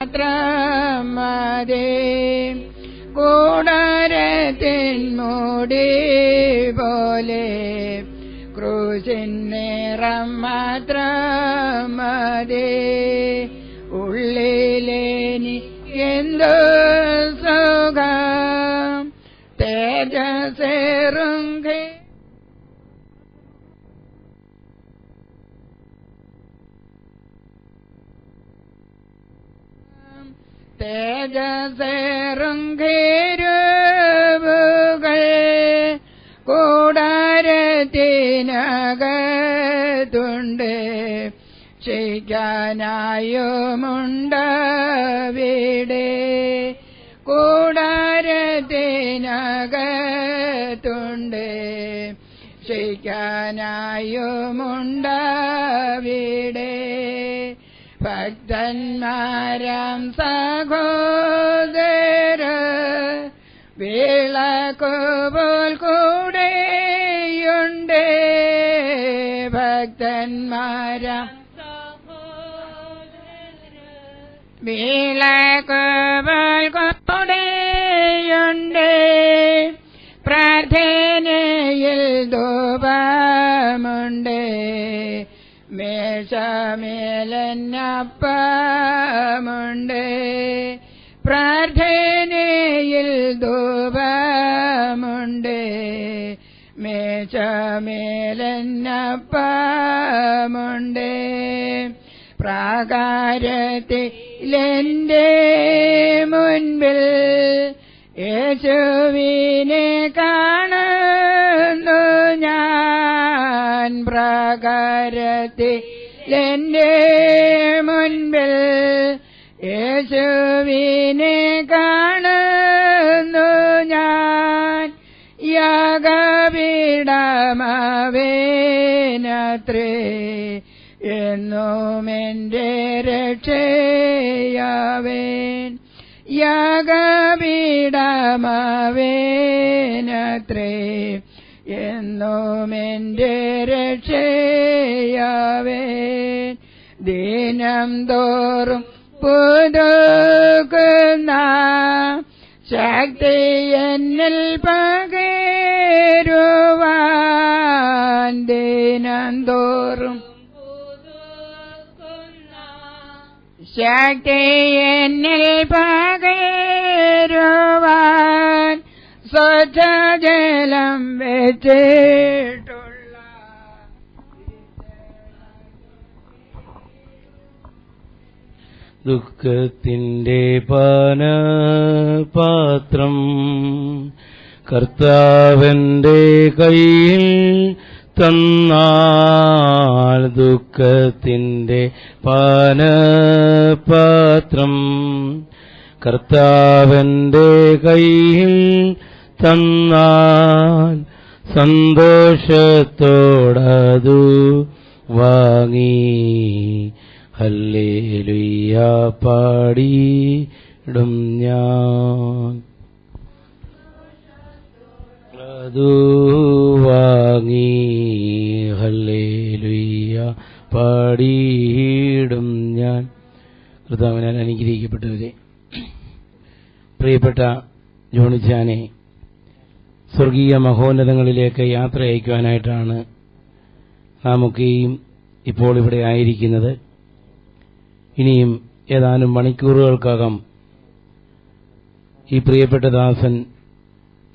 മാത്രമതേ കൂടാരത്തിൻമൂടി പോലെ ക്രൂശിൻ നിറം മാത്രമതേ ഉള്ളിലേനി എന്തു സുഖം തേജസ്സേറുങ്കേ തേജസ്സേറുങ്കേരുവുകൾ കൂടാരത്തിനകത്തുണ്ട് ശിക്കാനായുമുണ്ടവിടെ കൂടാരത്തിനകത്തുണ്ട് ശിക്കാനായുമുണ്ടവിടെ ഭക്തന്മാരാം സഹോദര വിളക്കുപോൽ കൂടെയുണ്ട് ഭക്തന്മാരാം വിളക്കുപോൽ കൂടെയുണ്ട് പ്രാർത്ഥനയിൽ ധൂപമുണ്ട് മേശമേലന്നപ്പമുണ്ട് പ്രാർത്ഥനയിൽ ധൂപമുണ്ട് മേശമേലന്നപ്പമുണ്ട് പ്രാകാരത്തിലെന്റെ മുൻപിൽ യേശുവിനെ കാണുന്നു ഞാൻ പ്രാകാരത്തിലെന്റെ മുൻപിൽ യേശുവിനെ കാണുന്നു ഞാൻ യാഗപീഠമവേനത്രേ എന്നും എന്റെ രക്ഷയാവേൻ യാഗപീഠമവേനത്രേ എന്നും എന്റെ രക്ഷയാവേൻ ദിനം തോറും പുതുക്കുന്ന ശക്തി എന്നിൽ പകരുവാൻ ദിനം തോറും ശക്തി എന്നിൽ പകരുവാൻ സ്വച്ഛജലം വെച്ചിട്ടുള്ള ദുഃഖത്തിന്റെ പാനപാത്രം കർത്താവിന്റെ കയ്യിൽ തന്നാൽ ദുഃഖത്തിന്റെ പാനപാത്രം കർത്താവിന്റെ കയ്യിൽ തന്നാൽ സന്തോഷത്തോടതു വാങ്ങി ഹല്ലേലൂയ പാടിയിടും ഞാൻ അതു വാങ്ങി ഹല്ലേലൂയ പാടിയിടും ഞാൻ. കർത്താവിനാൽ അനുഗ്രഹിക്കപ്പെട്ടവരെ, പ്രിയപ്പെട്ട ജോണിച്ചാനെ സ്വർഗീയ മഹോന്നതങ്ങളിലേക്ക് യാത്ര അയക്കുവാനായിട്ടാണ് നാമൊക്കെയും ഇപ്പോൾ ഇവിടെ ആയിരിക്കുന്നത്. ഇനിയും ഏതാനും മണിക്കൂറുകൾക്കകം ഈ പ്രിയപ്പെട്ട ദാസൻ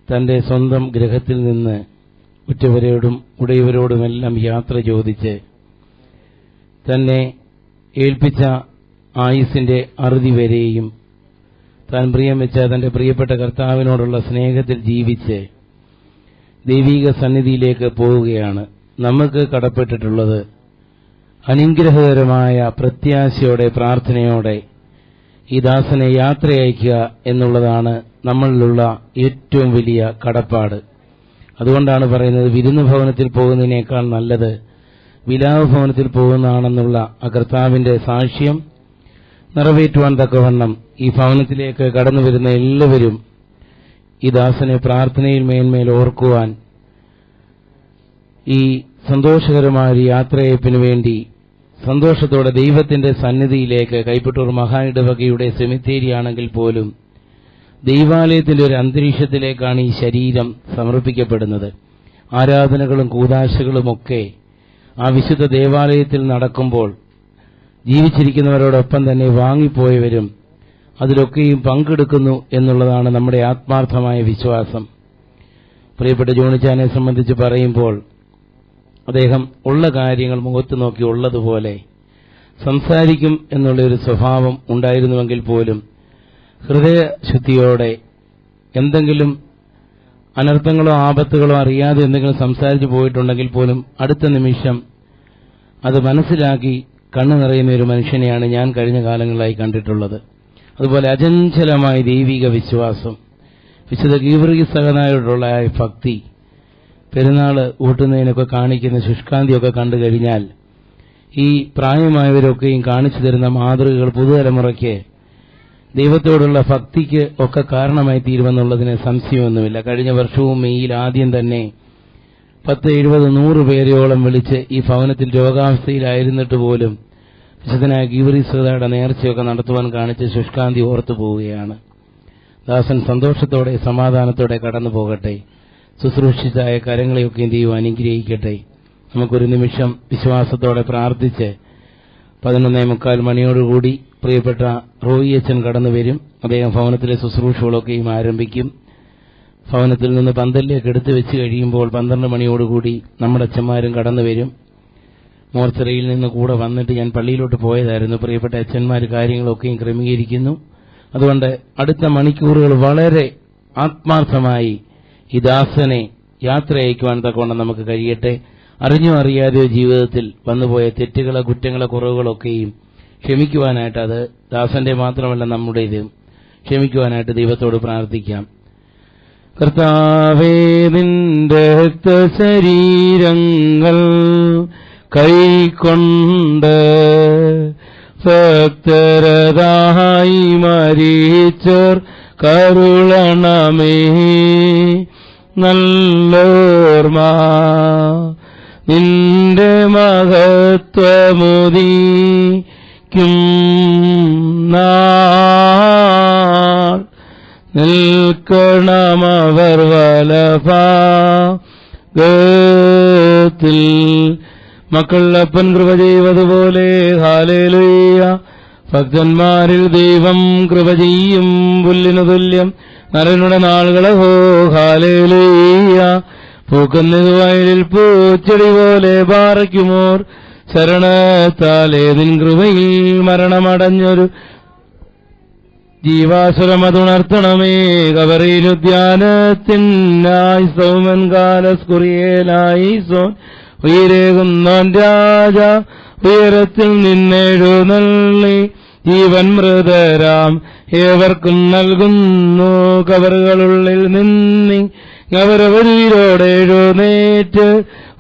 തന്റെ സ്വന്തം ഗൃഹത്തിൽ നിന്ന് ഉറ്റവരോടും ഉടയവരോടുമെല്ലാം യാത്ര ചോദിച്ച് തന്നെ ഏൽപ്പിച്ച ആയുസ്സിന്റെ അറുതി വരെയും താൻ പ്രിയം വെച്ച തന്റെ പ്രിയപ്പെട്ട കർത്താവിനോടുള്ള സ്നേഹത്തിൽ ജീവിച്ച് ദൈവിക സന്നിധിയിലേക്ക് പോവുകയാണ്. നമുക്ക് കടപ്പെട്ടിട്ടുള്ളത് അനുഗ്രഹകരമായ പ്രത്യാശയോടെ പ്രാർത്ഥനയോടെ ഈ ദാസനെ യാത്രയയക്കുക എന്നുള്ളതാണ് നമ്മളിലുള്ള ഏറ്റവും വലിയ കടപ്പാട്. അതുകൊണ്ടാണ് പറയുന്നത്, വിരുന്നു ഭവനത്തിൽ പോകുന്നതിനേക്കാൾ നല്ലത് വിലാപ ഭവനത്തിൽ പോകുന്നതാണെന്നുള്ള ആ കർത്താവിന്റെ സാക്ഷ്യം നിറവേറ്റുവാൻ തക്കവണ്ണം ഈ ഭവനത്തിലേക്ക് കടന്നു വരുന്ന എല്ലാവരും ഈ ദാസനെ പ്രാർത്ഥനയിൽ മേന്മേൽ ഓർക്കുവാൻ, ഈ സന്തോഷകരമായ ഒരു യാത്രയയപ്പിനു വേണ്ടി സന്തോഷത്തോടെ ദൈവത്തിന്റെ സന്നിധിയിലേക്ക്, കൈപ്പട്ടൂർ മഹാ ഇടവകയുടെ സെമിത്തേരി ആണെങ്കിൽ പോലും ദൈവാലയത്തിന്റെ ഒരു അന്തരീക്ഷത്തിലേക്കാണ് ഈ ശരീരം സമർപ്പിക്കപ്പെടുന്നത്. ആരാധനകളും കൂദാശകളുമൊക്കെ ആ വിശുദ്ധ ദേവാലയത്തിൽ നടക്കുമ്പോൾ ജീവിച്ചിരിക്കുന്നവരോടൊപ്പം തന്നെ വാങ്ങിപ്പോയവരും അതിലൊക്കെയും പങ്കെടുക്കുന്നു എന്നുള്ളതാണ് നമ്മുടെ ആത്മാർത്ഥമായ വിശ്വാസം. പ്രിയപ്പെട്ട ജോണിച്ചാനെ സംബന്ധിച്ച് പറയുമ്പോൾ അദ്ദേഹം ഉള്ള കാര്യങ്ങൾ മുഖത്ത് നോക്കി ഉള്ളതുപോലെ സംസാരിക്കും എന്നുള്ളൊരു സ്വഭാവം ഉണ്ടായിരുന്നുവെങ്കിൽ പോലും ഹൃദയശുദ്ധിയോടെ എന്തെങ്കിലും അനർത്ഥങ്ങളോ ആപത്തുകളോ അറിയാതെ എന്തെങ്കിലും സംസാരിച്ചു പോയിട്ടുണ്ടെങ്കിൽ പോലും അടുത്ത നിമിഷം അത് മനസ്സിലാക്കി കണ്ണു നിറയുന്ന ഒരു മനുഷ്യനെയാണ് ഞാൻ കഴിഞ്ഞ കാലങ്ങളായി കണ്ടിട്ടുള്ളത്. അതുപോലെ അചഞ്ചലമായ ദൈവിക വിശ്വാസം, വിശുദ്ധ ഗീവർഗീസ് സഹനായോടുള്ള ഭക്തി, പെരുന്നാൾ ഊട്ടുന്നതിനൊക്കെ കാണിക്കുന്ന ശുഷ്കാന്തിയൊക്കെ കണ്ടു കഴിഞ്ഞാൽ ഈ പ്രായമായവരൊക്കെയും കാണിച്ചു തരുന്ന മാതൃകകൾ പുതുതലമുറയ്ക്ക് ദൈവത്തോടുള്ള ഭക്തിക്ക് ഒക്കെ കാരണമായി തീരുമെന്നുള്ളതിന് സംശയമൊന്നുമില്ല. കഴിഞ്ഞ വർഷവും മെയ്യിൽ ആദ്യം തന്നെ 10, 70, 100 പേരെയോളം വിളിച്ച് ഈ ഭവനത്തിൽ രോഗാവസ്ഥയിലായിരുന്നിട്ട് പോലും വിശുദ്ധനായ ഗീവർഗീസ് നേർച്ചയൊക്കെ നടത്തുവാൻ കാണിച്ച് ശുഷ്കാന്തി ഓർത്തു പോവുകയാണ്. ദാസൻ സന്തോഷത്തോടെ സമാധാനത്തോടെ കടന്നു പോകട്ടെ. ശുശ്രൂഷിച്ചായ കരങ്ങളെയൊക്കെയും ദൈവം അനുഗ്രഹിക്കട്ടെ. നമുക്കൊരു നിമിഷം വിശ്വാസത്തോടെ പ്രാർത്ഥിച്ച് 11:45 മണിയോടുകൂടി പ്രിയപ്പെട്ട റോയി അച്ഛൻ കടന്നുവരും. അദ്ദേഹം ഭവനത്തിലെ ശുശ്രൂഷകളൊക്കെയും ആരംഭിക്കും. ഭവനത്തിൽ നിന്ന് പന്തലിലേക്ക് എടുത്തു വെച്ച് കഴിയുമ്പോൾ 12 മണിയോടുകൂടി നമ്മുടെ അച്ഛന്മാരും കടന്നുവരും. മോർച്ചറിയിൽ നിന്ന് കൂടെ വന്നിട്ട് ഞാൻ പള്ളിയിലോട്ട് പോയതായിരുന്നു. പ്രിയപ്പെട്ട അച്ഛന്മാർ കാര്യങ്ങളൊക്കെയും ക്രമീകരിക്കുന്നു. അതുകൊണ്ട് അടുത്ത മണിക്കൂറുകൾ വളരെ ആത്മാർത്ഥമായി ഈ ദാസനെ യാത്ര അയക്കുവാൻ തക്കവണ്ണം നമുക്ക് കഴിയട്ടെ. അറിഞ്ഞോ അറിയാതെയോ ജീവിതത്തിൽ വന്നുപോയ തെറ്റുകളോ കുറ്റങ്ങളോ കുറവുകളൊക്കെയും ക്ഷമിക്കുവാനായിട്ട്, അത് ദാസന്റെ മാത്രമല്ല നമ്മുടേത്, ക്ഷമിക്കുവാനായിട്ട് ദൈവത്തോട് പ്രാർത്ഥിക്കാം. കർത്താവേ, നിന്റെ രക്തശരീരങ്ങൾ കൈക്കൊണ്ട് ഭക്തരതായി മരിച്ചോർ കരുളണമേ. നല്ലോർമ്മ നിന്റെ മഹത്വമുദിക്കും നാൾ നിൽക്കണമവർ വലഭാഗത്തിൽ. മക്കൾ അപ്പൻ കൃപ ചെയ്വതുപോലെ ഹല്ലേലൂയ. ഭക്തന്മാരിൽ ദൈവം കൃപ ചെയ്യും പുല്ലിനു തുല്യം നരനുടെ നാളുകളോ ഹല്ലേലൂയ. പൂക്കുന്നത് വയലിൽ പൂച്ചെടി പോലെ പാറയ്ക്കുമോർ ശരണത്താലേ നിൻ കൃപയിൽ മരണമടഞ്ഞൊരു ജീവാസുരമതുണർത്തണമേ. കബറിയിലുദ്യാനത്തിനായി സൗമൻ കാലസ്കുറിയേലായി സോൻ ഉയരേകുന്നോൻ രാജ ഉയരത്തിൽ നിന്നെഴുന്നള്ളി ജീവൻ മൃതരാം ഏവർക്കും നൽകുന്നു. കബറുകളുള്ളിൽ നിന്നി അവരവരീരോടെ എഴുന്നേറ്റ്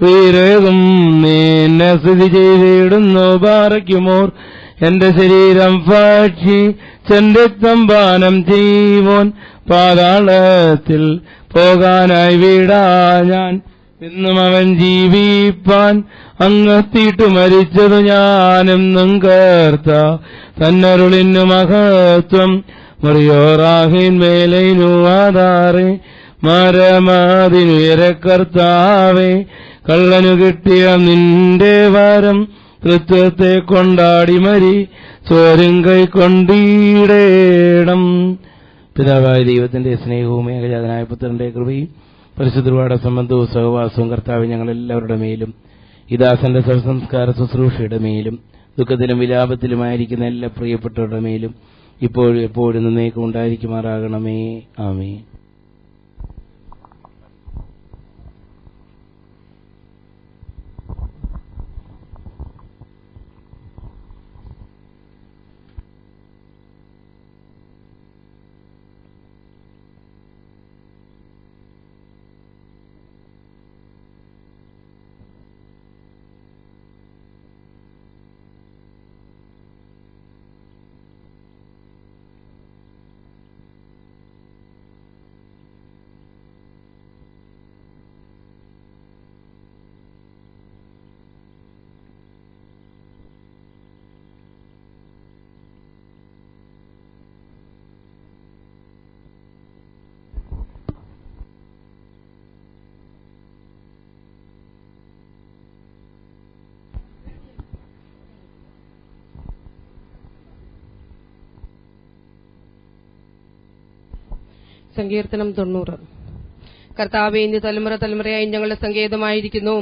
ഉയരേകും നിന്നെ സ്ഥിതി ചെയ്തിടുന്നു. പാറയ്ക്കുമോർ എന്റെ ശരീരം ഭക്ഷി രക്തം പാനം ചെയ്യുവോൻ പാതാളത്തിൽ പോകാനായി വീടാ ഞാൻ. എന്നും അവൻ ജീവിപ്പാൻ അങ്ങെത്തിയിട്ടു മരിച്ചതു ഞാനെന്നും കേർത്ത തന്നരുളിനു മഹത്വം. മുറിയോറാഹിൻ മേലൈനു ആധാറേ മരമാതിനുയരെ കർത്താവേ. കള്ളനു കിട്ടിയ നിന്റെ വരം കൃത്യത്തെ കൊണ്ടാടി മരി ചോരും കൈ കൊണ്ടിടേണം. പിതാവായ ദൈവത്തിന്റെ സ്നേഹവും ഏകജാതനായ പുത്രന്റെ കൃപയും പരിശുദ്ധരുടെ സംബന്ധവും സഹവാസവും കർത്താവ് ഞങ്ങളെല്ലാവരുടെ മേലും ഈ ദാസന്റെ സംസ്കാര ശുശ്രൂഷയുടെ മേലും ദുഃഖത്തിലും വിലാപത്തിലുമായിരിക്കുന്ന എല്ലാ പ്രിയപ്പെട്ടവരുടെ മേലും ഇപ്പോഴും എപ്പോഴും എന്നേക്കും ഉണ്ടായിരിക്കുമാറാകണമേ. ആമേൻ. സങ്കീർത്തനം 90. കർത്താവേ, നീ തലമുറ തലമുറയായി ഞങ്ങളുടെ സങ്കേതമായിരിക്കുന്നു.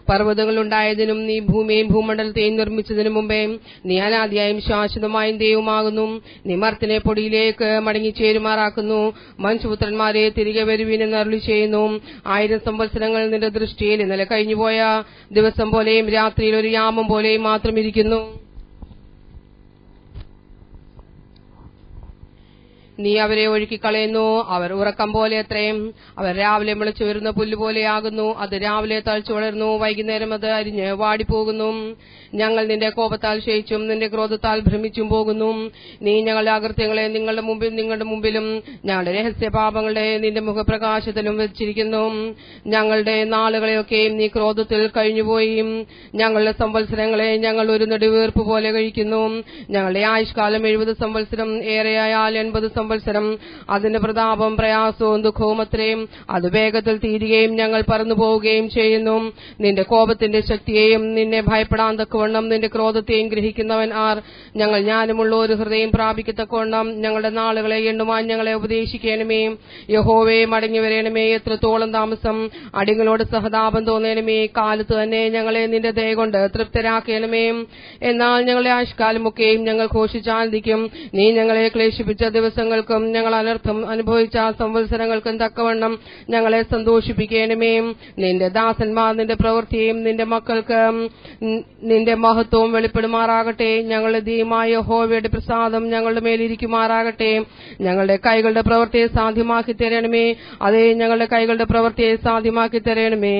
പർവ്വതങ്ങളുണ്ടായതിനും നീ ഭൂമിയെയും ഭൂമണ്ഡലത്തെയും നിർമ്മിച്ചതിനു മുമ്പേ നീ അനാദിയായും ശാശ്വതമായും ദൈവമാകുന്നു. നീ മർത്തിനെ പൊടിയിലേക്ക് മടങ്ങിച്ചേരുമാറാക്കുന്നു. മനുഷ്യപുത്രന്മാരെ തിരികെ വരുവീനെന്ന് അരുളി ചെയ്യുന്നു. 1000 സംവത്സരങ്ങൾ നിന്റെ ദൃഷ്ടിയിൽ ഇന്നലെ കഴിഞ്ഞുപോയ ദിവസം പോലെയും രാത്രിയിൽ ഒരു യാമം പോലെയും മാത്രം ഇരിക്കുന്നു. നീ അവരെ ഒഴുക്കിക്കളയുന്നു. അവർ ഉറക്കം പോലെ അത്രയും. അവർ രാവിലെ മുളച്ചു വരുന്ന പുല്ലുപോലെയാകുന്നു. അത് രാവിലെ തഴച്ചു വളർന്നു, വൈകുന്നേരം അത് അരിഞ്ഞ് വാടിപ്പോകുന്നു. ഞങ്ങൾ നിന്റെ കോപത്താൽ ക്ഷയിച്ചും നിന്റെ ക്രോധത്താൽ ഭ്രമിച്ചും പോകുന്നു. നീ ഞങ്ങളുടെ അകൃത്യങ്ങളെ നിങ്ങളുടെ മുമ്പിലും ഞങ്ങളുടെ രഹസ്യപാപങ്ങളുടെ നിന്റെ മുഖപ്രകാശത്തിലും വെച്ചിരിക്കുന്നു. ഞങ്ങളുടെ നാളുകളെയൊക്കെയും നീ ക്രോധത്തിൽ കഴിഞ്ഞുപോയി. ഞങ്ങളുടെ സംവത്സരങ്ങളെ ഞങ്ങൾ ഒരു നെടുവീർപ്പ് പോലെ കഴിക്കുന്നു. ഞങ്ങളുടെ ആയുഷ്കാലം 70 സംവത്സരം, ഏറെയായാൽ 80 സംവത്സരം. അതിന്റെ പ്രതാപം പ്രയാസവും ദുഃഖവും അത്രയും. അത് വേഗത്തിൽ തീരുകയും ഞങ്ങൾ പറന്നു പോവുകയും ചെയ്യുന്നു. നിന്റെ കോപത്തിന്റെ ശക്തിയെയും നിന്നെ ഭയപ്പെടാൻ തക്കവണ്ണം നിന്റെ ക്രോധത്തെയും ഗ്രഹിക്കുന്നവൻ ആർ? ഞങ്ങൾ ജ്ഞാനമുള്ള ഒരു ഹൃദയം പ്രാപിക്കത്തക്കവണ്ണം ഞങ്ങളുടെ നാളുകളെ എണ്ണുവാൻ ഞങ്ങളെ ഉപദേശിക്കണമേ. യഹോവേ, മടങ്ങി വരണമേ. എത്രത്തോളം താമസം? അടികളോട് സഹതാപം തോന്നണമേ. കാലത്ത് തന്നെ ഞങ്ങളെ നിന്റെ ദയ കൊണ്ട് തൃപ്തരാക്കണമേ. എന്നാൽ ഞങ്ങളുടെ ആയുഷ്കാലമൊക്കെയും ഞങ്ങൾ ഘോഷിച്ചാൽദിക്കും. നീ ഞങ്ങളെ ക്ലേശിപ്പിച്ച ദിവസങ്ങൾക്കും ഞങ്ങൾ അനർത്ഥം അനുഭവിച്ച സംവത്സരങ്ങൾക്കും തക്കവണ്ണം ഞങ്ങളെ സന്തോഷിപ്പിക്കണമേ. നിന്റെ ദാസന്മാർ നിന്റെ പ്രവൃത്തിയും നിന്റെ മക്കൾക്ക് നിന്റെ മഹത്വവും വെളിപ്പെടുമാറാകട്ടെ. ഞങ്ങളുടെ ദൈവമായ യഹോവയുടെ പ്രസാദം ഞങ്ങളുടെ മേലിരിക്കുമാറാകട്ടെ. ഞങ്ങളുടെ കൈകളുടെ പ്രവൃത്തിയെ സാധ്യമാക്കി തരണമേ. അതേ, ഞങ്ങളുടെ കൈകളുടെ പ്രവൃത്തിയെ സാധ്യമാക്കി തരണമേ.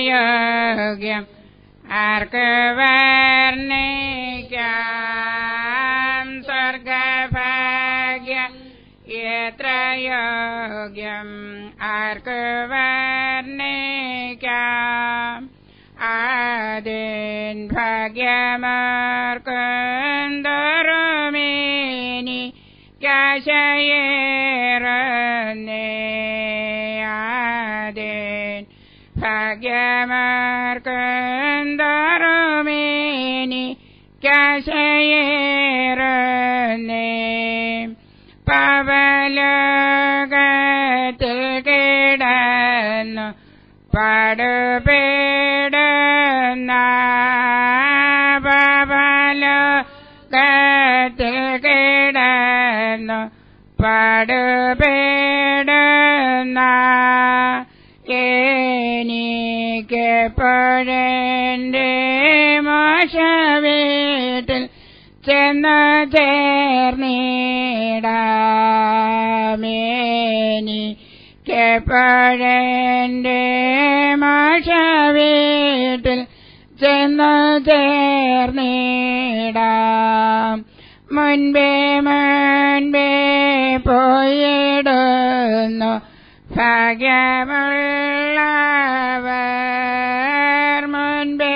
സ്വർഗഭാഗ്യമെത്രയോഗ്യം ആർക്ക് വർണ്ണിക്കാം. സ്വർഗഭാഗ്യം എത്രയോഗ്യം ആർക്ക് വർണ്ണിക്കാം. ആദിൻ ഭാഗ്യമർക്കുന്തോറുമേനി കാശയേറുന്നേ. ആദിൻ ഭാഗ്യമർക്കുന്തോറുമേനി കാശയേറുന്നേ. പാപലോകത്തിൽ കിടന്നു പാടുപെടുന്ന പാപലോകത്തിൽ കിടന്നു പാടുപെടുന്ന എനിക്കെപ്പോഴെന്റെ മോശവീട്ടിൽ ചെന്നു ചേർന്നിടാമേനിക്കെപ്പോഴെന്റെ മോശവീട്ടിൽ ചെന്നു ചേർന്നിടാം. മുൻപേ പോയിടുന്നു ഭാഗ്യമുള്ളവർ. മുൻപേ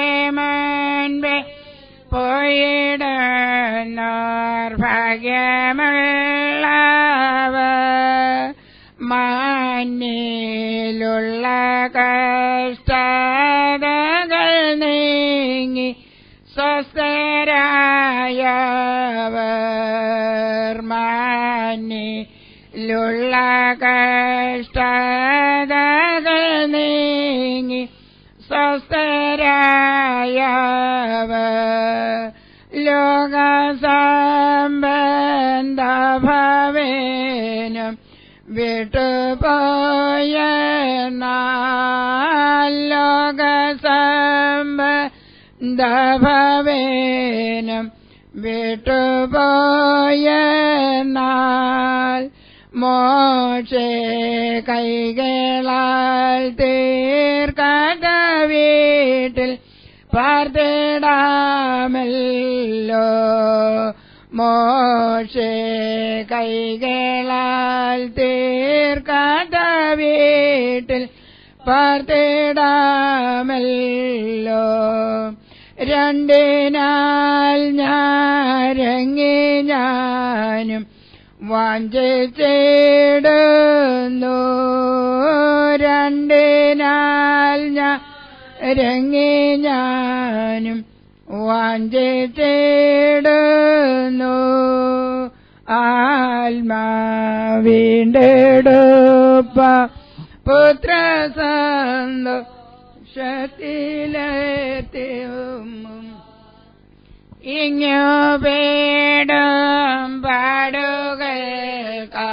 പോയിടുന്നോർ ഭാഗ്യമുള്ളവർ. മണ്ണിലുള്ള കഷ്ടതകൾ നീങ്ങി സ്വസ്ഥരായവർ മാനിലുള്ള കഷ്ടതകൾ നീങ്ങി സ്വസ്ഥരായവർ ലോകസംബന്ധഭവേനം വിട്ടുപോയെന്നാൽ ലോകസംബന്ധഭവേനം വിട്ടുപോയെന്നാൽ മോക്ഷേ കൈകളാൽ തീർക്കാത്ത വീട്ടിൽ പാർത്തിടാമല്ലോ. മോക്ഷേ കൈകളാൽ തീർക്കാത്ത വീട്ടിൽ പാർത്തിടാമല്ലോ. രണ്ടിനാൽ ഞാരങ്ങി ഞാനും വാഞ്ചിച്ചിടുന്നു. രണ്ടിനാൽ ഞാരങ്ങി ഞാനും വാഞ്ചിച്ചിടുന്നു. ആത്മാവീണ്ടെടുപ്പ പുത്രസന്തോഷത്തിലെത്തിയും ഇങ്ങു പേടും പാടുകൾക്ക്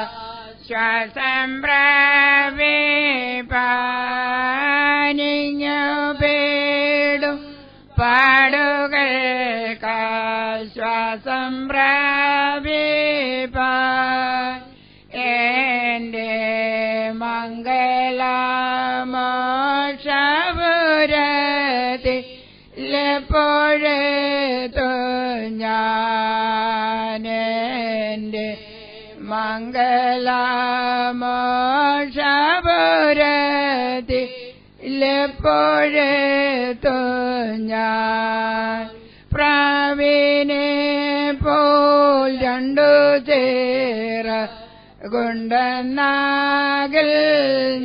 ശ്വാസം പ്രാപിപ്പാനിങ്ങു പേടും പാടുകൾക്ക് ശ്വാസം പ്രാപിപ്പാൻ എന്റെ മംഗളമോക്ഷപുരത്തിൽ എപ്പോഴെത്തു ഞാനെന്റെ മംഗളമോക്ഷപുരത്തിൽ എപ്പോഴെത്തു ഞാൻ. പ്രാവിനെ പോൽ രണ്ടു ചേര കൊണ്ടെന്നാകിൽ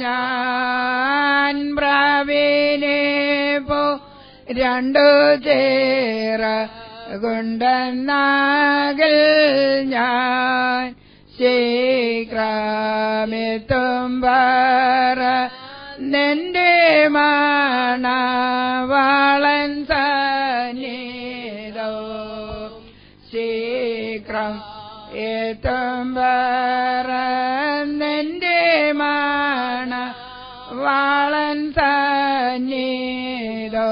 ഞാൻ. പ്രാവിനെ പോ രണ്ടു ചേര കൊണ്ടെന്നാകിൽ ഞാൻ. ശീഘ്രമെത്തും പറ നിന്റെ മണവാളൻ സന്നിധോ. ശീഘ്രം എത്തും പറ നിന്റെ മണവാളൻ സന്നിധോ.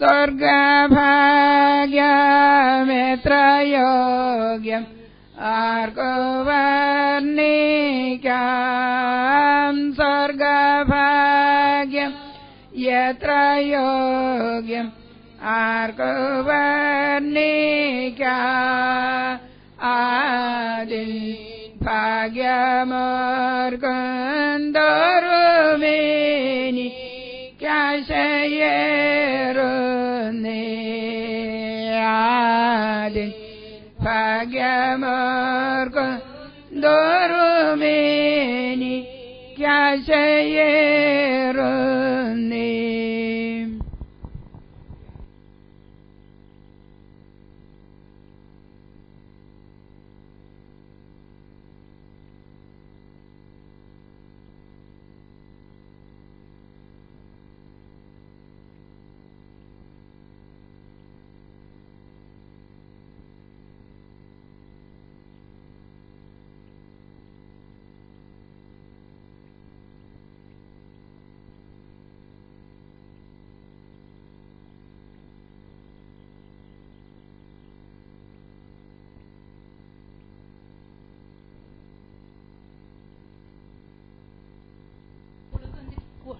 സ്വർഗഭാഗ്യമെത്ര യോഗ്യം ആർക്കു വർണ്ണിക്കാം. സ്വർഗഭാഗ്യം എത്ര യോഗ്യം ആർക്കു വർണ്ണിക്കാം. അതിൽ ഭാഗ്യമോർക്കൊന്തോറുമേനി കാശയേറുന്നേ. അതിൽ ഭാഗ്യമോർക്കൊന്തോറുമേനി കാശയേറുന്നേ.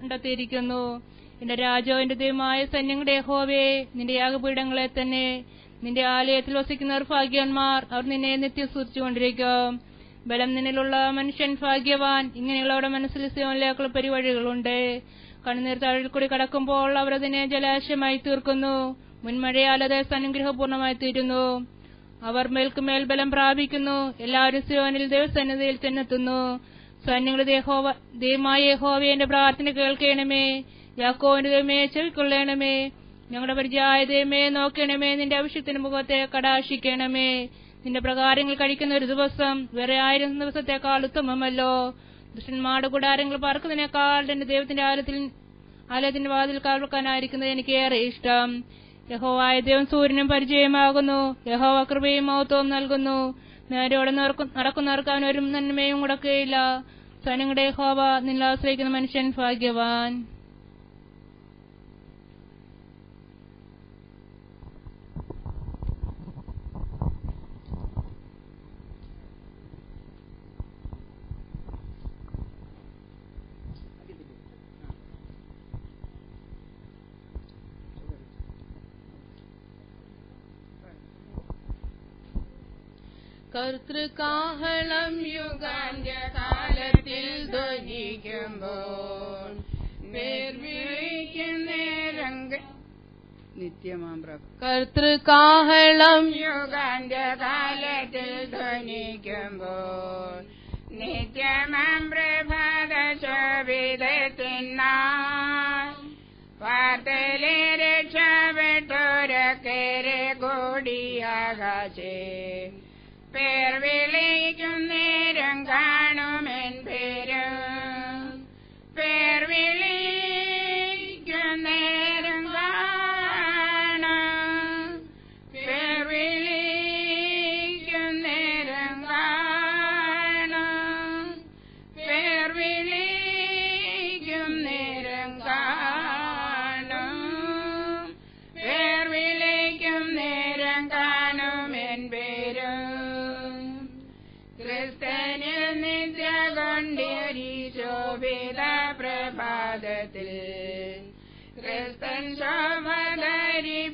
കണ്ടെത്തിയിരിക്കുന്നു. എന്റെ രാജാവിന്റെ ദൈവമായ സൈന്യങ്ങളുടെ യഹോവേ, നിന്റെ യാഗപീഠങ്ങളെ തന്നെ നിന്റെ ആലയത്തിൽ വസിക്കുന്നവർ ഭാഗ്യവാന്മാർ. അവർ നിന്നെ നിത്യം സ്തുതിച്ചുകൊണ്ടിരിക്കും. ബലം നിന്നിലുള്ള മനുഷ്യൻ ഭാഗ്യവാൻ. ഇങ്ങനെയുള്ളവരുടെ മനസ്സിൽ സിയോനിലേക്കുള്ള പരിവഴികളുണ്ട്. കണ്ണുനീർ താഴിൽ കൂടി കടക്കുമ്പോൾ അവർ അതിനെ ജലാശയമായി തീർക്കുന്നു. മുൻമഴയാൽ അത് അനുഗ്രഹപൂർണമായി തീരുന്നു. അവർ മേൽക്കുമേൽ ബലം പ്രാപിക്കുന്നു. എല്ലാവരും സിയോനിൽ ദൈവസന്നിധിയിൽ ചെന്നെത്തുന്നു. സൈന്യങ്ങളുടെ ദൈവമായ യഹോവേ, എന്റെ പ്രാർത്ഥന കേൾക്കണമേ. യാക്കോബിന്റെ ദൈവമേ, ചെവിക്കൊള്ളണമേ. ഞങ്ങളുടെ പരിചായതയമേ നോക്കണമേ. നിന്റെ അഭിഷേകത്തിന്റെ മുഖത്തെ കടാക്ഷിക്കണമേ. നിന്റെ പ്രകാരങ്ങൾ കഴിക്കുന്ന ഒരു ദിവസം വേറെ 1000 ദിവസത്തെക്കാൾ ഉത്തമമല്ലോ. ദുഷ്ടന്മാരുടെ കൂടാരങ്ങൾ പാർക്കുന്നതിനേക്കാൾ എന്റെ ദൈവത്തിന്റെ ആലയത്തിന്റെ വാതിൽ കാവൽക്കാനായിരിക്കുന്നത് എനിക്ക് ഏറെ ഇഷ്ടം. യഹോവായ ദൈവം സൂര്യനും പരിചയമാകുന്നു. യഹോവ കൃപയും മഹത്വവും നൽകുന്നു. നേരോടെ നടക്കുന്നവർക്ക് അവൻ ഒരു നന്മയും മുടക്കുകയില്ല. സൈന്യങ്ങളുടെ യഹോവ നിന്നിൽ ആശ്രയിക്കുന്ന മനുഷ്യൻ ഭാഗ്യവാൻ. കർത്തൃകാഹളം യുഗാന്ത്യകാലത്തിൽ ധ്വനിക്കുമ്പോൾ നിത്യമാം കർത്തൃകാഹളം യുഗാന്ത്യകാലത്തിൽ ധ്വനിക്കുമ്പോൾ നിത്യമാം പ്രഭാത ശോഭിതത്തിനാൾ വാർത്തലെ രക്ഷപ്പെട്ടോരക്കേരെ കൂടിയാകാശേ പേർ വിളിക്കും നേരം കാണുമെൻ പേരും പേർ വിളിക്കും നേരം കാണും പേർ വിളിക്കും നേരം കാണും പേർ വിളിക്കും നേരം കാണും പേർ വിളിക്കും നേരം കാണുമെൻ പേരും ക്രിസ്തനിൽ നിദ്ര കൊണ്ടൊരു ശോഭിത പ്രഭാതത്തിൽ ക്രിസ്തൻ ശോഭ ധരിപ്പാനുയർത്തുതാൻ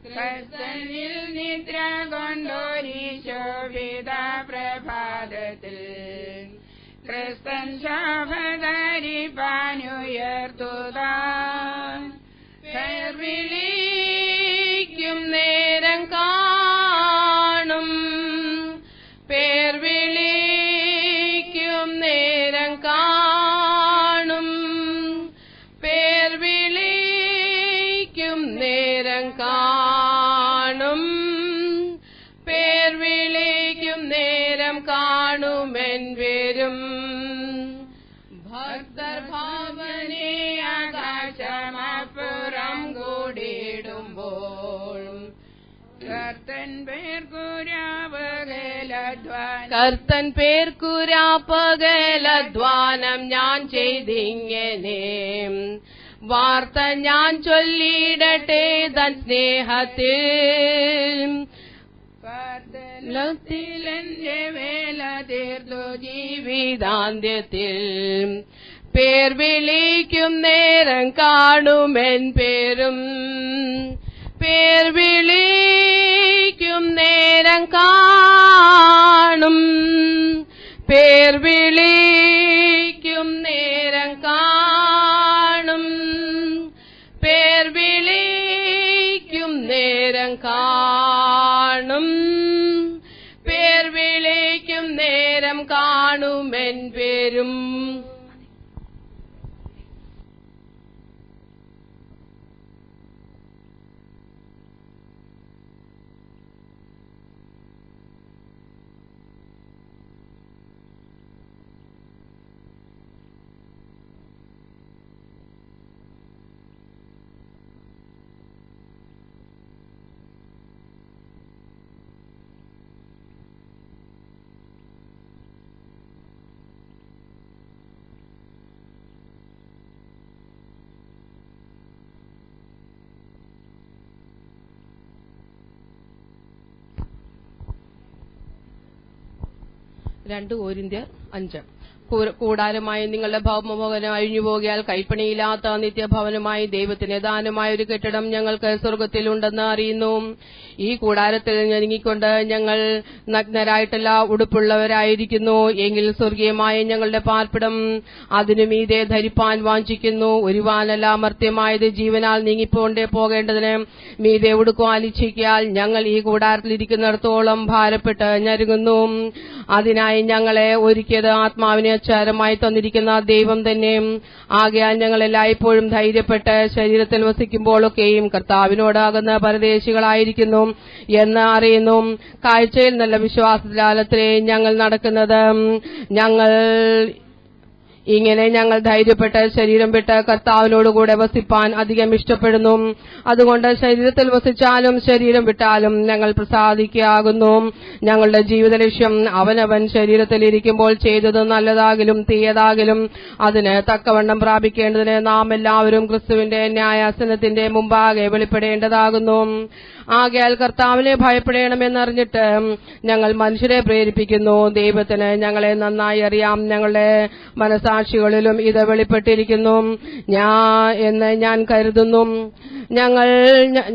ക്രിസ്തനിൽ നിദ്ര കൊണ്ടൊരു ശോഭിത പ്രഭാതത്തിൽ ക്രിസ്തൻ ശോഭ ധരിപ്പാനുയർത്തുതാൻ പേർ വിളിക്കും നേരം കാണും പേർ വിളിക്കും നേരം കാണും പേർ വിളിക്കും നേരം കാണും പേർ വിളിക്കും നേരം കാണുമെൻ വരും ഭക്തർ ഭാവനെ ആകാശമപ്പുറം കൂടിയിടുമ്പോൾ കർത്തൻ പേർക്കുരാപകലധ്വാനം ഞാൻ ചെയ്തിങ്ങനെ വാർത്ത ഞാൻ ചൊല്ലിയിടട്ടെ തൻ സ്നേഹത്തിൽ എന്റെ വേല തീർത്തു ജീവിതാന്ത്യത്തിൽ പേർ വിളിക്കും നേരം കാണുമെൻ പേരും പേർ വിളിക്കും നേരം കാണും പേർ വിളിക്കും നേരം കാണും പേർ വിളിക്കും നേരം കാണും പേർ വിളിക്കും നേരം കാണുമെൻ പേരും രണ്ട് കൊരിന്ത്യർ 5 കൂടാരമായി നിങ്ങളുടെ ഭൗമഭവനം അഴിഞ്ഞുപോകിയാൽ കൈപ്പണിയില്ലാത്ത നിത്യഭവനമായി ദൈവത്തിന് ദാനമായ ഒരു കെട്ടിടം ഞങ്ങൾക്ക് സ്വർഗ്ഗത്തിലുണ്ടെന്ന് അറിയുന്നു. ഈ കൂടാരത്തിൽ ഞെരുങ്ങിക്കൊണ്ട് ഞങ്ങൾ നഗ്നരായിട്ടല്ല ഉടുപ്പുള്ളവരായിരിക്കുന്നു. എങ്കിൽ സ്വർഗീയമായ ഞങ്ങളുടെ പാർപ്പിടം അതിനു മീതെ ധരിപ്പാൻ വാഞ്ചിക്കുന്നു. ഒരുവാനല്ല മർത്യമായത് ജീവനാൽ നീങ്ങിപ്പോണ്ടേ പോകേണ്ടതിന് മീതെ ഉടുക്കുവാൻ ഇച്ഛിക്കാൽ ഞങ്ങൾ ഈ കൂടാരത്തിലിരിക്കുന്നിടത്തോളം ഭാരപ്പെട്ട് ഞെരുങ്ങുന്നു. അതിനായി ഞങ്ങളെ ഒരുക്കിയത് ആത്മാവിനെ അച്ചാരമായി തന്നിരിക്കുന്ന ദൈവം തന്നെ. ആകയാൽ ഞങ്ങൾ എല്ലായ്പ്പോഴും ധൈര്യപ്പെട്ട് ശരീരത്തിൽ വസിക്കുമ്പോഴൊക്കെയും കർത്താവിനോടാകുന്ന പരദേശികളായിരിക്കുന്നു എന്ന് അറിയുന്നു. കാഴ്ചയിൽ നല്ല വിശ്വാസത്തിലാലത്രേ ഞങ്ങൾ നടക്കുന്നത്. ഞങ്ങൾ ധൈര്യപ്പെട്ട് ശരീരം വിട്ട് കർത്താവിനോടുകൂടെ വസിപ്പാൻ അധികം ഇഷ്ടപ്പെടുന്നു. അതുകൊണ്ട് ശരീരത്തിൽ വസിച്ചാലും ശരീരം വിട്ടാലും ഞങ്ങൾ പ്രസാദിക്കുകയാകുന്നു. ഞങ്ങളുടെ ജീവിത ലക്ഷ്യം അവനവൻ ശരീരത്തിൽ ഇരിക്കുമ്പോൾ ചെയ്തത് നല്ലതാകിലും തീയതാകിലും അതിന് തക്കവണ്ണം പ്രാപിക്കേണ്ടതിന് നാം എല്ലാവരും ക്രിസ്തുവിന്റെ ന്യായാസനത്തിന്റെ മുമ്പാകെ വെളിപ്പെടേണ്ടതാകുന്നു. ആകയാൽ കർത്താവിനെ ഭയപ്പെടണമെന്നറിഞ്ഞിട്ട് ഞങ്ങൾ മനുഷ്യരെ പ്രേരിപ്പിക്കുന്നു. ദൈവത്തിന് ഞങ്ങളെ നന്നായി അറിയാം. ഞങ്ങളുടെ മനസാക്ഷികളിലും ഇത് വെളിപ്പെട്ടിരിക്കുന്നു എന്ന് ഞാൻ കരുതുന്നു.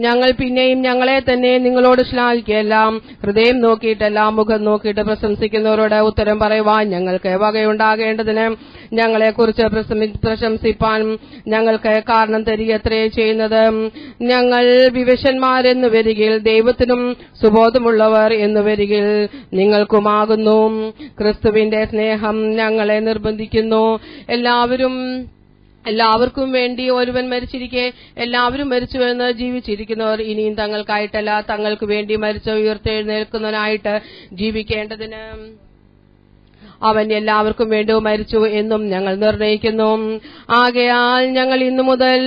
ഞങ്ങൾ പിന്നെയും ഞങ്ങളെ തന്നെ നിങ്ങളോട് ശ്ലാഘിക്കുകയല്ല, ഹൃദയം നോക്കിയിട്ടല്ല മുഖം നോക്കിയിട്ട് പ്രശംസിക്കുന്നവരോട് ഉത്തരം പറയുവാൻ ഞങ്ങൾക്ക് വകയുണ്ടാകേണ്ടതിന് ഞങ്ങളെക്കുറിച്ച് പ്രശംസിപ്പാൻ ഞങ്ങൾക്ക് കാരണം തരികത്രേ ചെയ്യുന്നത്. ഞങ്ങൾ വിവശന്മാരെന്നു വരികിൽ ദൈവത്തിനും സുബോധമുള്ളവർ എന്നു വരികിൽ നിങ്ങൾക്കുമാകുന്നു. ക്രിസ്തുവിന്റെ സ്നേഹം ഞങ്ങളെ നിർബന്ധിക്കുന്നു. എല്ലാവർക്കും വേണ്ടി ഒരുവൻ മരിച്ചിരിക്കെ എല്ലാവരും മരിച്ചുവെന്ന് ജീവിച്ചിരിക്കുന്നവർ ഇനിയും തങ്ങൾക്കായിട്ടല്ല, തങ്ങൾക്ക് വേണ്ടി മരിച്ച ഉയർത്തെഴുന്നേൽക്കുന്നതിനായിട്ട് ജീവിക്കേണ്ടതിന് അവൻ എല്ലാവർക്കും വേണ്ടി മരിച്ചു എന്നും ഞങ്ങൾ നിർണയിക്കുന്നു. ആകയാൽ ഞങ്ങൾ ഇന്നു മുതൽ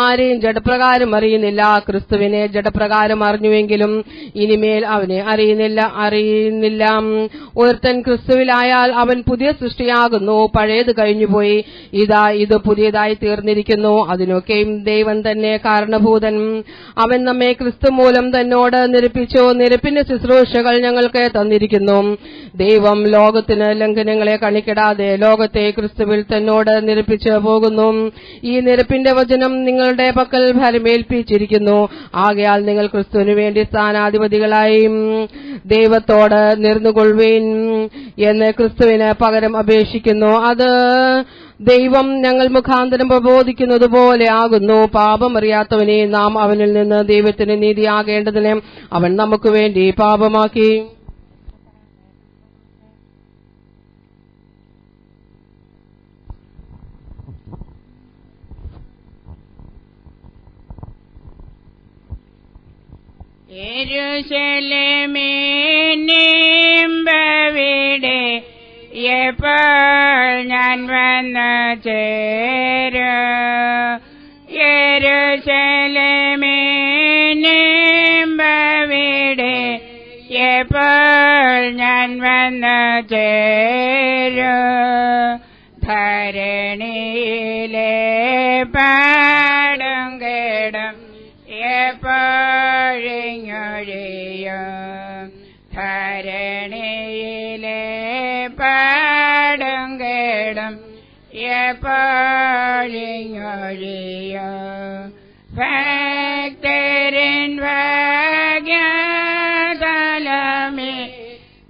ആരെയും ജഡപ്രകാരം അറിയുന്നില്ല. ക്രിസ്തുവിനെ ജഡപ്രകാരം അറിഞ്ഞുവെങ്കിലും ഇനിമേൽ അവനെ അറിയുന്നില്ല. ഒരുത്തൻ ക്രിസ്തുവിലായാൽ അവൻ പുതിയ സൃഷ്ടിയാകുന്നു. പഴയത് കഴിഞ്ഞുപോയി, ഇതാ ഇത് പുതിയതായി തീർന്നിരിക്കുന്നു. അതിനൊക്കെയും ദൈവം തന്നെ കാരണഭൂതൻ. അവൻ നമ്മെ ക്രിസ്തു മൂലം തന്നോട് നിരപ്പിച്ചു. നിരപ്പിന്റെ ശുശ്രൂഷകൾ ഞങ്ങൾക്ക് തന്നിരിക്കുന്നു. ദൈവം ലോകത്തിന് ലംഘനങ്ങളെ കണിക്കിടാതെ ലോകത്തെ ക്രിസ്തുവിൽ തന്നോട് നിരപ്പിച്ചു പോകുന്നു. ഈ നിരപ്പിന്റെ വചനം നിങ്ങളുടെ പക്കൽ ഭരമേൽപ്പിച്ചിരിക്കുന്നു. ആകയാൽ നിങ്ങൾ ക്രിസ്തുവിനു വേണ്ടി സ്ഥാനാധിപതികളായി ദൈവത്തോട് നിരന്നുകൊള്ളുവീൻ എന്ന് ക്രിസ്തുവിന് പകരം അപേക്ഷിക്കുന്നു. അത് ദൈവം ഞങ്ങൾ മുഖാന്തരം പ്രബോധിക്കുന്നത് പോലെ ആകുന്നു. പാപമറിയാത്തവനെ നാം അവനിൽ നിന്ന് ദൈവത്തിന് നീതിയാകേണ്ടതിന് അവൻ നമുക്ക് വേണ്ടി പാപമാക്കി. യെരൂശലേമേ നിമ്പവിടെ എപ്പോൾ ഞാൻ വന്നു ചേരും. യെരൂശലേമേ നിമ്പവിടെ എപ്പോൾ ഞാൻ വന്നു ചേരും. ധരണിയിലെ പാടും കേടും എപ്പോഴിങ്ങൊഴിയും. ധരണിയിലെ പാടും കേടും എപ്പോഴിങ്ങൊഴിയും. ഭക്തരിൻ ഭാഗ്യസ്ഥലമേ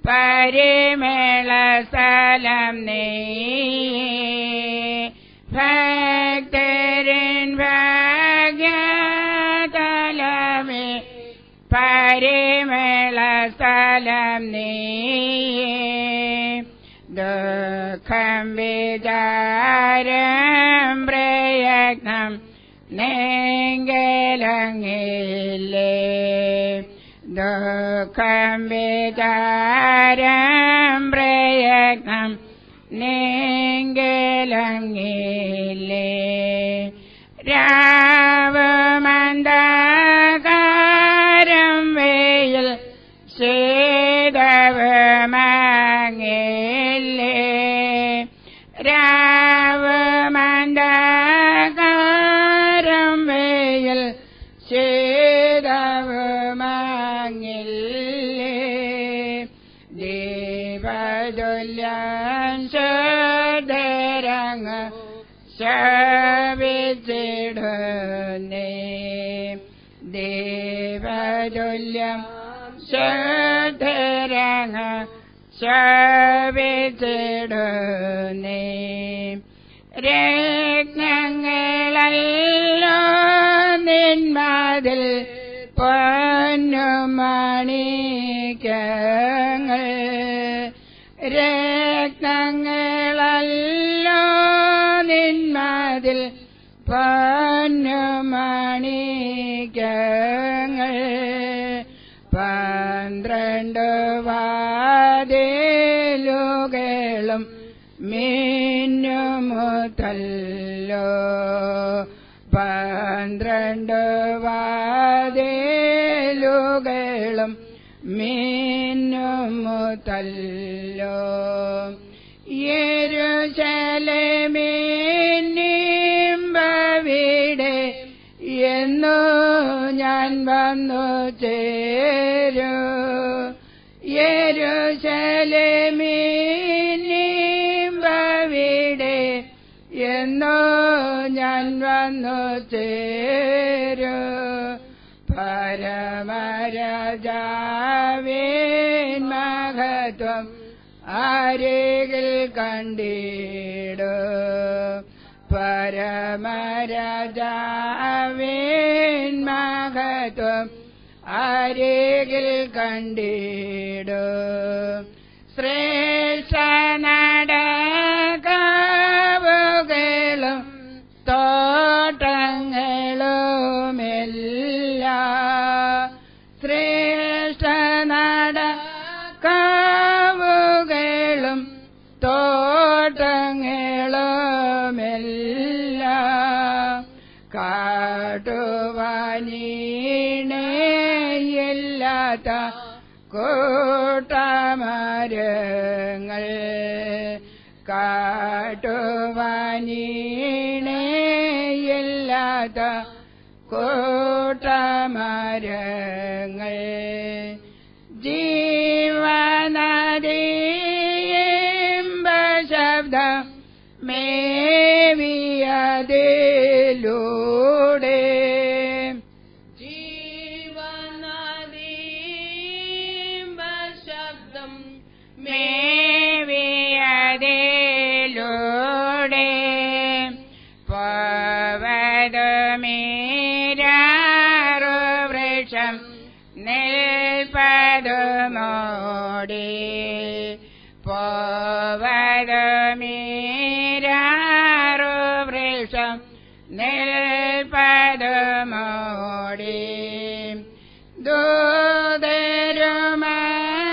പരിമള സ്ഥലം നീ. ഭക്തരിൻ ഭാഗ്യസ്ഥലമേ പരിമള സ്ഥലം നീ. ദുഃഖം വിചാരം പ്രയത്നം നീങ്കലങ്ങില്ലേ. ദുഃഖം വിചാരം പ്രയത്നം നീങ്കലങ്ങില്ലേ. രാവമന്ദകാരം വെയിൽ ശീതവുമങ്ങില്ലേ. രാവമന്ദകാരം വെയിൽ ശീതവുമങ്ങില്ലേ. ദീപതുല്യം ശോധരങ്ങ ശോഭിച്ചിടുന്നേ. ദേവതുല്യം ശോധരങ്ങ ശോഭിച്ചിടുന്നേ. രത്നങ്ങളല്ലോ നിന്മതിൽ പൊന്നുമണിക്കങ്ങൾ. രത്നങ്ങളല്ല മതിൽ പൊന്നുമണിക്കങ്ങൾ 12 വാതിലുകളും മിന്നുമുത്തല്ലോ 12 വാതിലുകളും മിന്നുമുത്തല്ലോ യെരൂശലേമിനിമ്പവിടെ എന്നു ഞാൻ വന്നു ചേരൂ യെരൂശലേമിനിമ്പവിടെ എന്നു ഞാൻ വന്നു ചേരൂ പരമരാജാവിൻ മഹത്വം അരികിൽ കണ്ടിടൂ പരമരാജാവിൻ മഹത്വം അരികിൽ കണ്ടിടൂ ശ്രേഷ്ഠ നടകാവുകളും തോട്ടങ്ങളുമെല്ലാം ശ്രേഷ്ഠ നടകാവുകളും തോട്ടങ്ങളുമെല്ലാം കാട്ടുവാനീണയില്ലാത്ത കൂട്ടമരങ്ങൾ കാട്ടുവാനീണയില്ലാത്ത കൂട്ടമരങ്ങൾ ജീവനദിയിമ്പശബ്ദം മേവിയതിലൂടെ ജീവനദിയിമ്പശബ്ദം മേവിയതിലൂടെ പോവതുമീരാറുവൃക്ഷം നിൽപ്പതുമോടി പോവതുമീരാറുവൃക്ഷം നിൽപ്പതുമോടി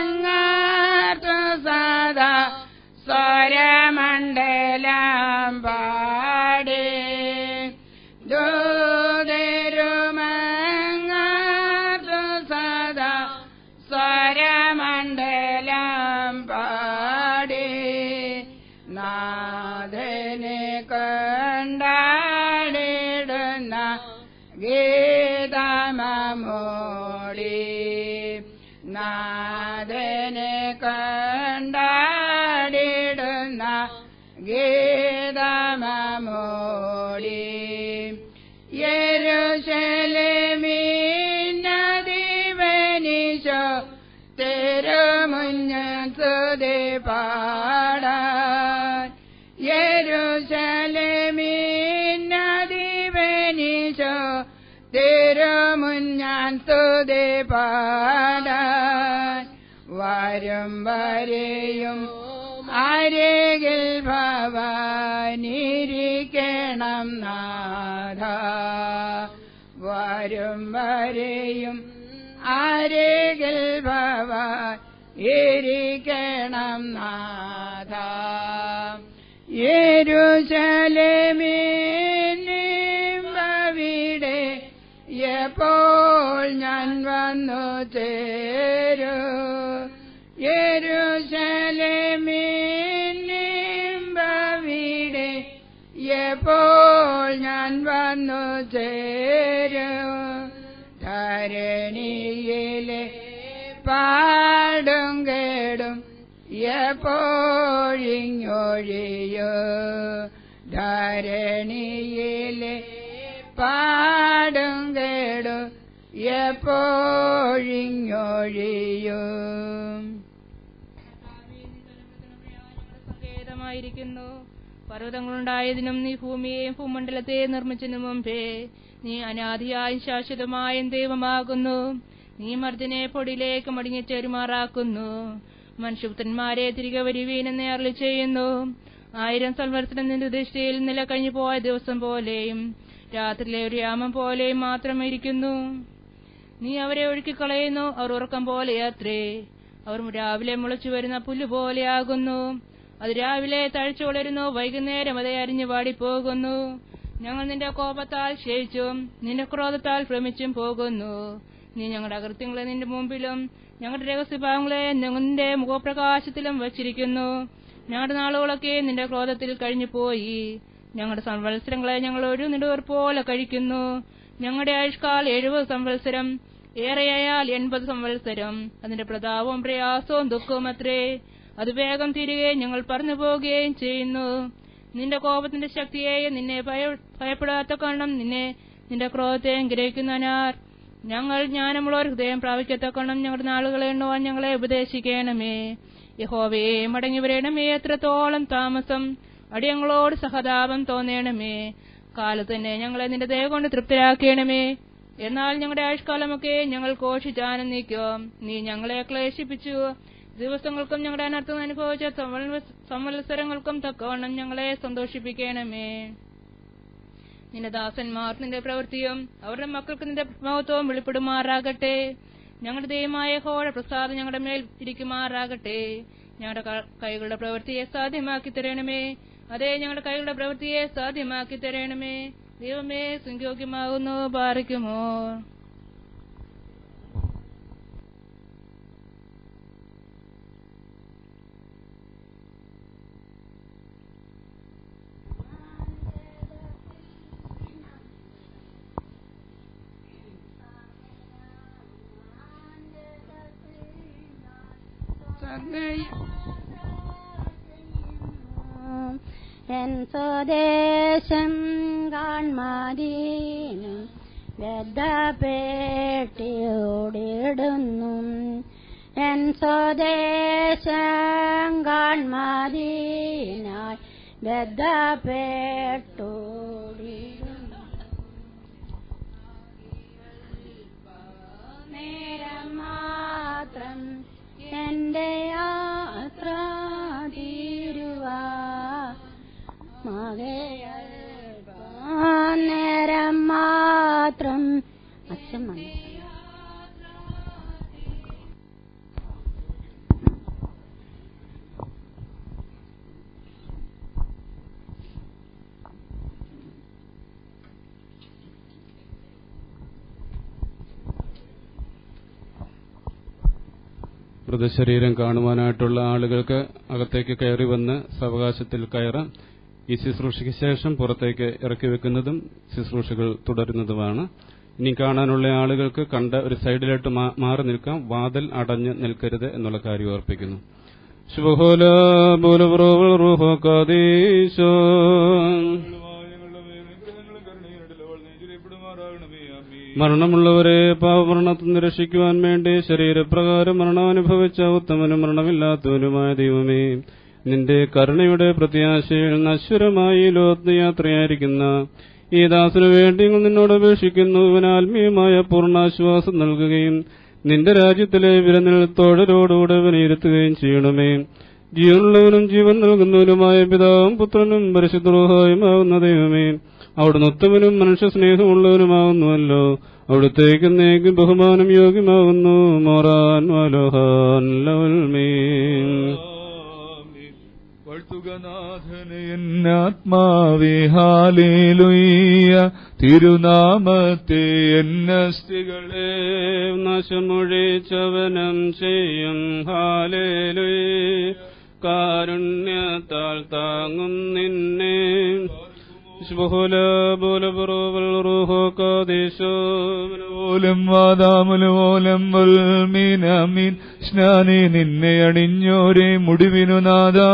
ദൂതരുമങ്ങാർത്തു സദാ സ്വരമണ്ഡലം പാടി ദൂതരുമങ്ങാർത്തു സദാ സ്വരമണ്ഡലം പാടി നാഥനെ കൊണ്ടാടിടുന്ന ഗീതമോടി നാഥനെ കൊണ്ടാടിടുന്ന ഗീതമോടി യെരൂശലേമിനദിവനിശോ തിരുമുന്നിൽ സ്തുതി പാടാൻ യെരൂശലേമിനദിവനിശോ തിരുമുന്നിൽ സ്തുതി പാടാൻ വരും വരെയും അരികിൽ ഭവാനിരിക്കണം നാഥ വരും വരെയും അരികിൽ ഭവാൻ ഇരിക്കണം നാഥ യെരൂശലേമിനിമ്പവിടെ എപ്പോൾ ഞാൻ വന്നു ചേരൂ യെരൂശലേമിനിമ്പവിടെ എപ്പോൾ ഞാൻ വന്നു ചേരൂ ധരണിയിലെ പാടും കേടും എപ്പോഴിങ്ങൊഴിയോ ധരണിയിലെ പാടും കേടും എപ്പോഴിങ്ങൊഴിയോ സങ്കേതമായിരിക്കുന്നു. പർവ്വതങ്ങളുണ്ടായതിനും നീ ഭൂമിയെയും ഭൂമണ്ഡലത്തെ നിർമ്മിച്ചതിനു മുമ്പേ നീ അനാദിയായും ശാശ്വതമായും ദൈവമാകുന്നു. നീ മർദ്ദനെ പൊടിയിലേക്ക് മടങ്ങിച്ചേരുമാറാക്കുന്നു. മനുഷ്യപുത്രന്മാരെ തിരികെ വരുവീനെന്ന് അരുളി ചെയ്യുന്നു. 1000 സംവത്സരം നിന്റെ ദൃഷ്ടിയിൽ നില കഴിഞ്ഞു പോയ ദിവസം പോലെയും രാത്രിയിലെ ഒരു യാമം പോലെയും മാത്രം ഇരിക്കുന്നു. നീ അവരെ ഒഴുക്കിക്കളയുന്നു, അവർ ഉറക്കം പോലെയത്രേ. അവർ രാവിലെ മുളച്ചു വരുന്ന പുല്ലുപോലെയാകുന്നു. അത് രാവിലെ തഴച്ചു വളരുന്നു, വൈകുന്നേരം അത് അരിഞ്ഞു വാടിപ്പോകുന്നു. ഞങ്ങൾ നിന്റെ കോപത്താൽ ക്ഷയിച്ചും നിന്റെ ക്രോധത്താൽ ഭ്രമിച്ചും പോകുന്നു. നീ ഞങ്ങളുടെ അകൃത്യങ്ങളെ നിന്റെ മുമ്പിലും ഞങ്ങളുടെ രഹസ്യഭാവങ്ങളെ നിന്റെ മുഖപ്രകാശത്തിലും വച്ചിരിക്കുന്നു. ഞങ്ങളുടെ നാളുകളൊക്കെ നിന്റെ ക്രോധത്തിൽ കഴിഞ്ഞു പോയി. ഞങ്ങളുടെ സംവത്സരങ്ങളെ ഞങ്ങൾ ഒരു നെടുവർ പോലെ കഴിക്കുന്നു. ഞങ്ങളുടെ ആയുഷ്കാൽ 70 സംവത്സരം, ഏറെയായാൽ 80 സംവത്സരം. അതിന്റെ പ്രതാപവും പ്രയാസവും ദുഃഖവും അത്രേ. അത് വേഗം തീരുകയും ഞങ്ങൾ പറന്നു പോവുകയും ചെയ്യുന്നു. നിന്റെ കോപത്തിന്റെ ശക്തിയെയും നിന്നെ ഭയപ്പെടാത്ത കണ്ണം നിന്റെ ക്രോധത്തെയും ഗ്രഹിക്കുന്നവനാർ. ഞങ്ങൾ ജ്ഞാനമുള്ള ഒരു ഹൃദയം പ്രാപിക്കത്തക്കണ്ണം ഞങ്ങളുടെ നാളുകളെ എണ്ണുവാൻ ഞങ്ങളെ ഉപദേശിക്കണമേ. യഹോവേ, മടങ്ങി വരണമേ. എത്രത്തോളം താമസം, അടിയങ്ങളോട് സഹതാപം തോന്നണമേ. കാലത്ത് തന്നെ ഞങ്ങളെ നിന്റെ ദയ കൊണ്ട് തൃപ്തരാക്കണമേ. എന്നാൽ ഞങ്ങളുടെ ആയുഷ്കാലമൊക്കെ ഞങ്ങൾ ഘോഷിച്ചാനന്ദിക്കും. നീ ഞങ്ങളെ ക്ലേശിപ്പിച്ചു. ദിവസങ്ങൾക്കും ഞങ്ങളുടെ അനർത്ഥം അനുഭവിച്ച സംവത്സരങ്ങൾക്കും തക്കവണ്ണം ഞങ്ങളെ സന്തോഷിപ്പിക്കണമേ. നിന്റെ ദാസന്മാർ നിന്റെ പ്രവൃത്തിയും അവരുടെ മക്കൾക്ക് നിന്റെ മഹത്വവും വെളിപ്പെടുമാറാകട്ടെ. ഞങ്ങളുടെ ദൈവമായ യഹോവയുടെ പ്രസാദം ഞങ്ങളുടെ മേൽ ഇരിക്കുമാറാകട്ടെ. ഞങ്ങളുടെ കൈകളുടെ പ്രവൃത്തിയെ സാധ്യമാക്കി തരണമേ. അതേ, ഞങ്ങളുടെ കൈകളുടെ പ്രവൃത്തിയെ സാധ്യമാക്കി തരണമേ. ദൈവമേ, സുയോഗ്യമാകുന്നു. പാറിക്കുമോ. എൻ സ്വദേശം കാൺമദീനം ബദ്ധപ്പെട്ടിയോടിടുന്നു. എൻ സ്വദേശം കാൺമദീനായി ബദ്ധപ്പെട്ടോടിടുന്നു. നേരം മാത്രം എന്റെ യാത്ര തീരുവാ നേരം മാത്രം അച്ഛൻ മൃതശരീരം കാണുവാനായിട്ടുള്ള ആളുകൾക്ക് അകത്തേക്ക് കയറി വന്ന് സാവകാശത്തിൽ കയറാം. ഈ ശുശ്രൂഷയ്ക്ക് ശേഷം പുറത്തേക്ക് ഇറക്കി വെക്കുന്നതും ശുശ്രൂഷകൾ തുടരുന്നതുമാണ്. ഇനി കാണാനുള്ള ആളുകൾക്ക് കണ്ട ഒരു സൈഡിലോട്ട് മാറി നിൽക്കാം. വാതിൽ അടഞ്ഞ് നിൽക്കരുത് എന്നുള്ള കാര്യം ഓർപ്പിക്കുന്നു. മരണമുള്ളവരെ പാപമരണത്തിൽ നിന്ന് രക്ഷിക്കുവാൻ വേണ്ടി ശരീരപ്രകാരം മരണമനുഭവിച്ച ഉത്തമനും മരണമില്ലാത്തവനുമായ ദൈവമേ, നിന്റെ കരുണയുടെ പ്രത്യാശയിൽ നശ്വരമായി ലോകത്ത് യാത്രയായിരിക്കുന്ന ഈ ദാസനു വേണ്ടി നിന്നോട് അപേക്ഷിക്കുന്നു. ഇവന് ആത്മീയമായ പൂർണ്ണാശ്വാസം നൽകുകയും നിന്റെ രാജ്യത്തിലെ വിരനിലത്തോടരോടുകൂടെ വിലയിരുത്തുകയും ചെയ്യണമേ. ജീവനുള്ളവനും ജീവൻ നൽകുന്നവനുമായ പിതാവും പുത്രനും പരിശുദ്ധ റൂഹായുമാകുന്ന ദൈവമേ, അവിടുന്ന് ഉത്തമനും മനുഷ്യസ്നേഹമുള്ളവനുമാകുന്നുവല്ലോ. അവിടുത്തേക്ക് നേക്കും ബഹുമാനം യോഗ്യമാകുന്നു. മോറാൻ വലോഹാൻ ലവൽമീൻ. വാഴ്ത്തുകനാഥനെ എന്നാത്മാവേ, ഹാലേലുയ്യ. തിരുനാമത്തെ എന്നസ്തികളെ നാശമൊഴിച്ചവനം ചെയ്യും. ഹാലേലുയ്യ. കാരുണ്യത്താൽ താങ്ങും നിന്നെ. സ്നാനെ നിന്നെ അണിഞ്ഞോരെ മുടിവിനു നാദാ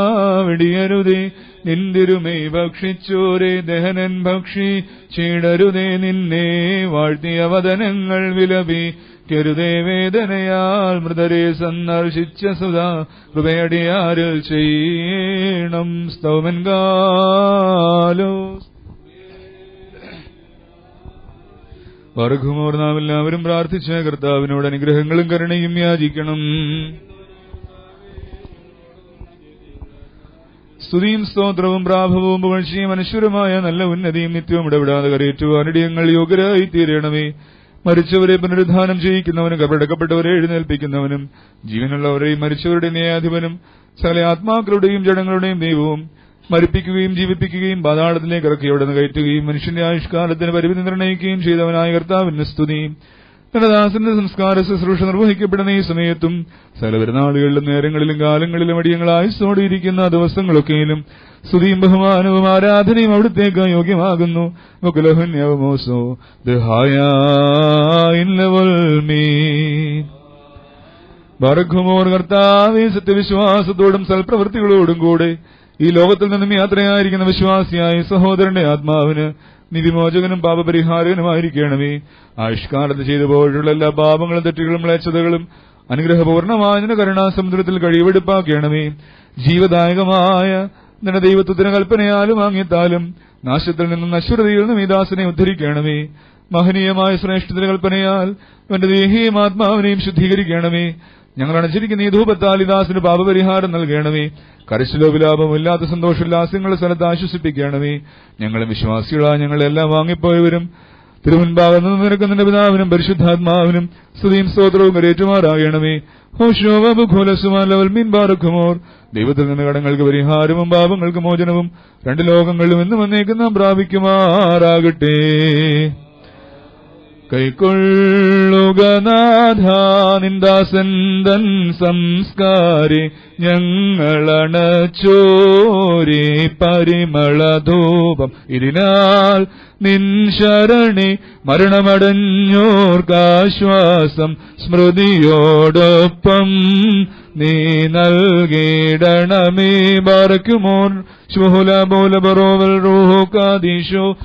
വെടിയരുതേ. നിന്തിരുമൈ ഭക്ഷിച്ചോരെ ദഹനൻ ഭക്ഷി ചീടരുതേ. നിന്നെ വാഴ്ത്തിയ വദനങ്ങൾ വിലപിക്കരുതേ. വേദനയാൽ മൃതരെ സന്ദർശിച്ച സുധാ കൃപയടിയാരിൽ ചെയ്യണം. സ്തവൻ കാലോ വർഗമോർ നാം എല്ലാവരും പ്രാർത്ഥിച്ച കർത്താവിനോട് അനുഗ്രഹങ്ങളും കരുണയും യാചിക്കണം. സ്തുതിയും സ്തോത്രവും പ്രാഭവവും പുകഴ്ചയും അനശ്വരമായ നല്ല ഉന്നതിയും നിത്യവും ഇടപെടാതെ കരയേറ്റുവാനിടയങ്ങൾ യോഗ്യരായി തീരണമേ. മരിച്ചവരെ പുനരുദ്ധാനം ചെയ്യിക്കുന്നവനും കബറടക്കപ്പെട്ടവരെ എഴുന്നേൽപ്പിക്കുന്നവനും ജീവനുള്ളവരെയും മരിച്ചവരുടെ ന്യായാധിപനും സകല ആത്മാക്കളുടെയും ജഡങ്ങളുടെയും ദൈവവും മരിപ്പിക്കുകയും ജീവിപ്പിക്കുകയും പാതാളത്തിലേക്ക് ഇറക്കി അവിടെ നിന്ന് കയറ്റുകയും മനുഷ്യന്റെ ആയുഷ്കാലത്തിന് പരിമിതി നിർണ്ണയിക്കുകയും ചെയ്തവനായ കർത്താവിന് സ്തുതി. തന്റെ ദാസന്റെ സംസ്കാര ശുശ്രൂഷ നിർവഹിക്കപ്പെടുന്ന ഈ സമയത്തും സകല പെരുന്നാളുകളിലും നേരങ്ങളിലും കാലങ്ങളിലും അടിയങ്ങളായുസ്സോടെയിരിക്കുന്ന ദിവസങ്ങളൊക്കെയിലും സ്തുതിയും ബഹുമാനവും ആരാധനയും അവിടുത്തേക്ക് യോഗ്യമാകുന്നു. ബറഖുമോർ കർത്താവേ, സത്യവിശ്വാസത്തോടും സൽപ്രവൃത്തികളോടും കൂടെ ഈ ലോകത്തിൽ നിന്നും യാത്രയായിരിക്കുന്ന വിശ്വാസിയായ സഹോദരന്റെ ആത്മാവിന് നിവിമോചകനും പാപപരിഹാരകനുമായിരിക്കണമേ. ആയുഷ്കാലത്ത് ചെയ്തു പോയിട്ടുള്ള എല്ലാ പാപങ്ങളും തെറ്റുകളും മ്ലേച്ഛതകളും അനുഗ്രഹപൂർണമായ കരുണാസമുദ്രത്തിൽ കഴിവെടുപ്പാക്കണമേ. ജീവദായകമായ നിന്റെ ദൈവത്വത്തിന് കൽപ്പനയാലും ആംഗ്യത്താലും നാശത്തിൽ നിന്നും നശ്വരതയിൽ നിന്നും ഈ ദാസനെ ഉദ്ധരിക്കണമേ. മഹനീയമായ ശ്രേഷ്ഠത്തിന്റെ കൽപ്പനയാൽ അവന്റെ ദേഹിയും ആത്മാവിനെയും ശുദ്ധീകരിക്കണമേ. ഞങ്ങൾ അണച്ചിരിക്കുന്ന ഈ ധൂപത്താൽ ഈ ദാസിന് പാപപരിഹാരം നൽകണമേ. കരച്ചിലോ വിലാപമില്ലാത്ത സന്തോഷോല്ലാസ്യങ്ങളുടെ സ്ഥലത്ത് ആശ്വസിപ്പിക്കണമേ. ഞങ്ങളും വിശ്വാസികളായ ഞങ്ങളെല്ലാം വാങ്ങിപ്പോയവരും തിരുമുൻപാകെ നിന്ന് നിനക്ക് നിന്റെ പിതാവിനും പരിശുദ്ധാത്മാവിനും സ്തുതിയും സ്തോത്രവും കരേറ്റുമാറാകണമേ. ഹോഷോബുഖോലസുമാലവൽമീൻ. ദൈവത്തിൽ നിന്ന് കടങ്ങൾക്ക് പരിഹാരവും പാപങ്ങൾക്ക് മോചനവും രണ്ട് ലോകങ്ങളിലും എന്നും വന്നേക്കും നാം പ്രാപിക്കുമാറാകട്ടെ. കൈക്കൊള്ളുക നാഥാ നിന്ദാസന്തൻ സംസ്കാരെ ഞങ്ങളണച്ചോരേ പരിമളധൂപം. ഇതിനാൽ നിൻ ശരണി മരണമടഞ്ഞോർക്കാശ്വാസം സ്മൃതിയോടൊപ്പം നീ നൽകിടണമേ. ബാറക്കുമോൻ ശുഹുല ബോല ബറോവൽ റൂഹു കാദീശോ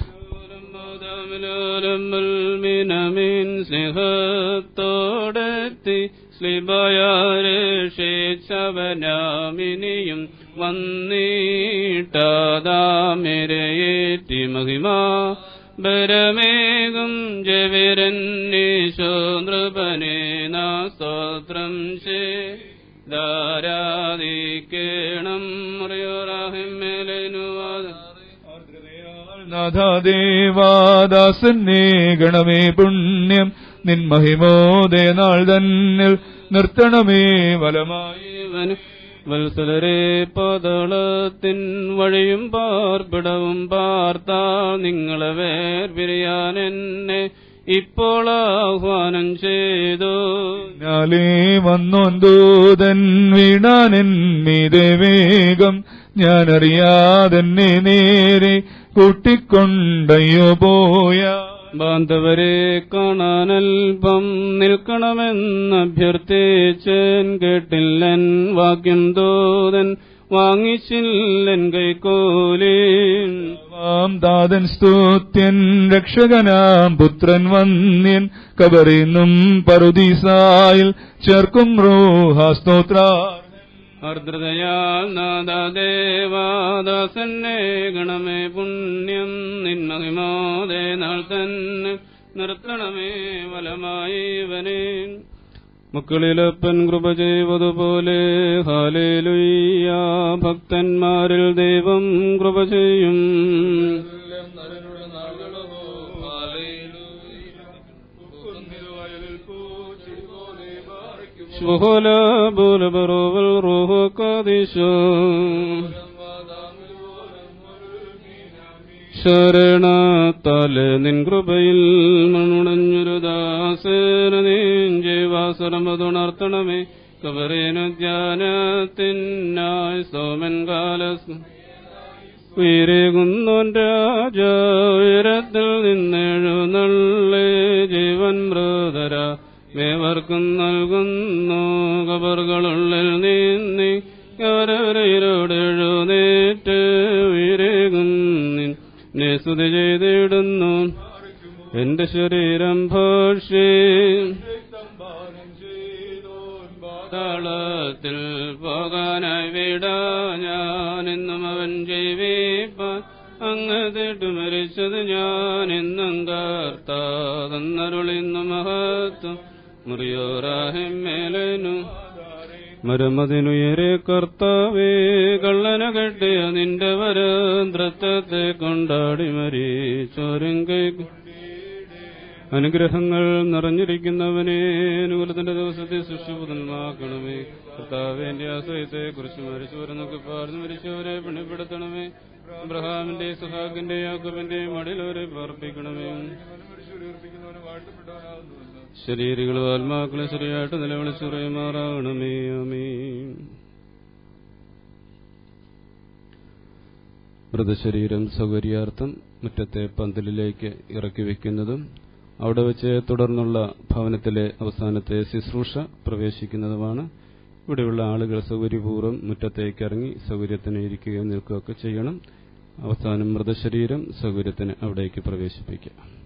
സ്നേഹത്തോടെത്തി സ്ലിബയാരേഷവനാമിനിയും വന്നീട്ടാതാമിരയേറ്റി മഹിമാ ബരമേകും ജവിരന്നീശോ നൃപനേ നാസ്തോത്രം ധാരാധിക്കണം നാഥാദേവാദാസന്നേ ഗണമേ പുണ്യം നിൻ മഹിമോദയ നാൾ തന്നിൽ നിർത്തണമേ വലമായി. വത്സലരെ പതളത്തിൻ വഴിയും പാർപ്പിടവും പാർത്താ നിങ്ങളെ വേർപിരിയാൻ എന്നെ ഇപ്പോൾ ആഹ്വാനം ചെയ്തു. ഞാലേ വന്നോൻ ദൂതൻ വീണാനെൻ മീതെ വേഗം ഞാനറിയാതെന്നെ നേരെ കൂട്ടിക്കൊണ്ടയോ പോയ. ബാന്ധവരെ കാണാനൽപ്പം നിൽക്കണമെന്നഭ്യർത്ഥിച്ചൻ കേട്ടില്ലൻ വാക്യം ദൂതൻ വാങ്ങിച്ചില്ലൻ കൈക്കോലീൻ. ദാതൻ സ്തുത്യൻ രക്ഷകനാം പുത്രൻ വന്യൻ കബറിന്നും പറുദീസായിൽ ചേർക്കും റൂഹാസ്തോത്ര. ആർദ്രതയാൽ നാദാദേവാദാസന്നെ ഗണമേ പുണ്യം നിൻ മഹിമോദേ നാൾ തന്നെ നിർത്തണമേ വലമായി വനേ. മക്കളിലപ്പൻ കൃപ ചെയ്വതുപോലെ ഹാലേലുയ്യ ഭക്തന്മാരിൽ ദൈവം കൃപ ചെയ്യും. ശരണത്താല് നിൻ കൃപയിൽ മണുടഞ്ഞൊരു ദാസന നീൻ ജൈവാസരമതുണർത്തണമേ. കബറേനുദ്യാനത്തിനായി സോമൻ കാലസ് ഉയരേകുന്നോൻ രാജ ഉയരത്തിൽ നിന്നെഴുന്നള്ളേ. ജീവൻ മൃതര മേവർക്കും നൽകുന്നു കബറുകളുള്ളിൽ നീന്നി ോടെഴുന്നേറ്റ് ഉയരേകും നിന്നെ സ്തുതി ചെയ്തിടുന്നു. എന്റെ ശരീരം ഭക്ഷ്യ താളത്തിൽ പോകാനായി വിടാ ഞാനെന്നും അവൻ ജീവിപ്പാൻ അങ്ങ് തേട്ടു മരിച്ചത് ഞാനെന്നും കർത്താതന്നരുളിന്നു മഹത്വം മുറിയോറാഹിമേലനു. മരമതിനുയരെ കർത്താവേ, കള്ളന കെട്ടിയ നിന്റെ വരദ്രത്വത്തെ കൊണ്ടാടി മരിച്ചോരെങ്കൈ അനുഗ്രഹങ്ങൾ നിറഞ്ഞിരിക്കുന്നവനെ, അനുകൂലത്തിന്റെ ദിവസത്തെ സൃഷ്ടിപുതന്മാക്കണമേ. കർത്താവേ, എന്റെ ആശ്രയത്തെ കുറിച്ച് മരിച്ചവരെന്നൊക്കെ പാർന്ന് മരിച്ചവരെ പിണിപ്പെടുത്തണമേ. അബ്രഹാമിന്റെ ഇസ്ഹാക്കിന്റെ യാക്കോബിന്റെ മടിലോരെ പാർപ്പിക്കണമേ. ശരീരികളും ആത്മാക്കളും ശരിയായിട്ട് നിലവിളിച്ചുറയുമാറാകണമേ. ആമേൻ. മൃതശരീരം സൗകര്യാർത്ഥം മുറ്റത്തെ പന്തലിലേക്ക് ഇറക്കി വയ്ക്കുന്നതും അവിടെ വെച്ച് തുടർന്നുള്ള ഭവനത്തിലെ അവസാനത്തെ ശുശ്രൂഷ പ്രവേശിക്കുന്നതുമാണ്. ഇവിടെയുള്ള ആളുകൾ സൗകര്യപൂർവ്വം മുറ്റത്തേക്ക് ഇറങ്ങി സൗകര്യത്തിന് ഇരിക്കുകയോ നിൽക്കുകയൊക്കെ ചെയ്യണം. അവസാനം മൃതശരീരം സൗകര്യത്തിന് അവിടേക്ക് പ്രവേശിപ്പിക്കുക.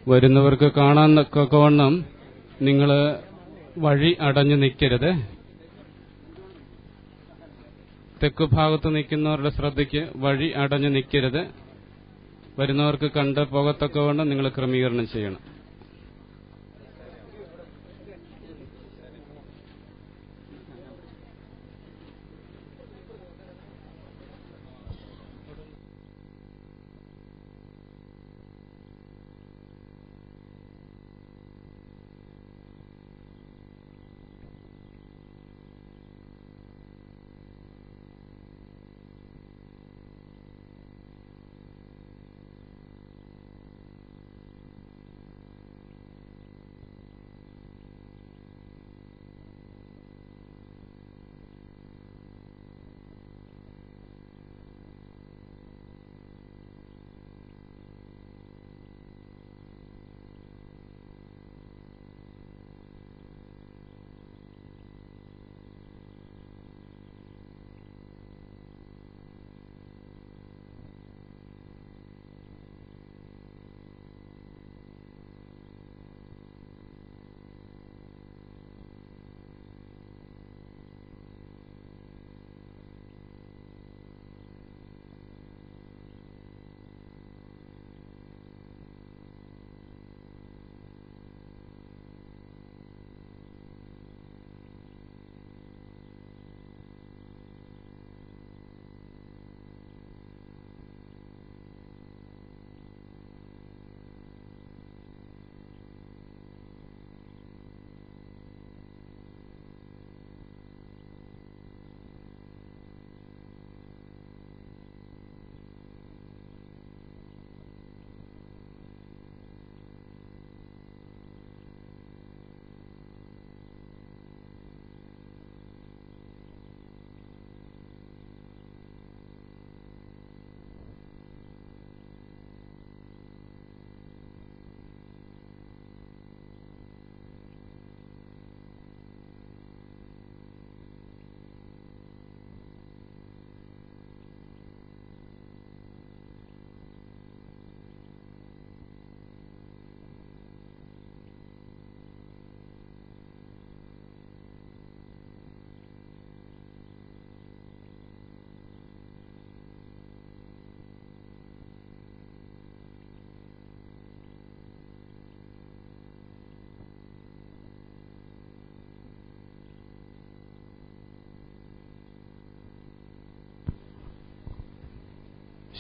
വരുന്നവർക്ക് കാണാൻ തക്കവണ്ണം നിങ്ങൾ വഴി അടഞ്ഞു നിൽക്കരുത്. തെക്കു ഭാഗത്ത് നിൽക്കുന്നവരുടെ ശ്രദ്ധയ്ക്ക് വഴി അടഞ്ഞു നിൽക്കരുത്. വരുന്നവർക്ക് കണ്ട് പോകത്തക്കവണ്ണം നിങ്ങൾ ക്രമീകരണം ചെയ്യണം.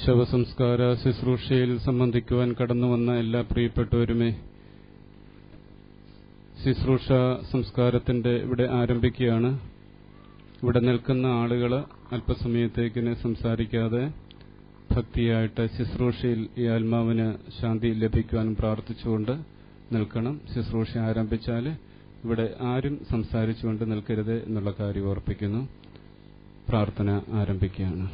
ശവസംസ്കാര ശുശ്രൂഷയിൽ സംബന്ധിക്കുവാൻ കടന്നുവന്ന എല്ലാ പ്രിയപ്പെട്ടവരുമേ, ശുശ്രൂഷ സംസ്കാരത്തിന്റെ ഇവിടെ ആരംഭിക്കുകയാണ്. ഇവിടെ നിൽക്കുന്ന ആളുകൾ അല്പസമയത്തേക്കിന് സംസാരിക്കാതെ ഭക്തിയായിട്ട് ശുശ്രൂഷയിൽ ഈ ആത്മാവിന് ശാന്തി ലഭിക്കുവാൻ പ്രാർത്ഥിച്ചുകൊണ്ട് നിൽക്കണം. ശുശ്രൂഷ ആരംഭിച്ചാൽ ഇവിടെ ആരും സംസാരിച്ചുകൊണ്ട് നിൽക്കരുത് എന്നുള്ള കാര്യം ഓർപ്പിക്കുന്നു. പ്രാർത്ഥന ആരംഭിക്കുകയാണ്.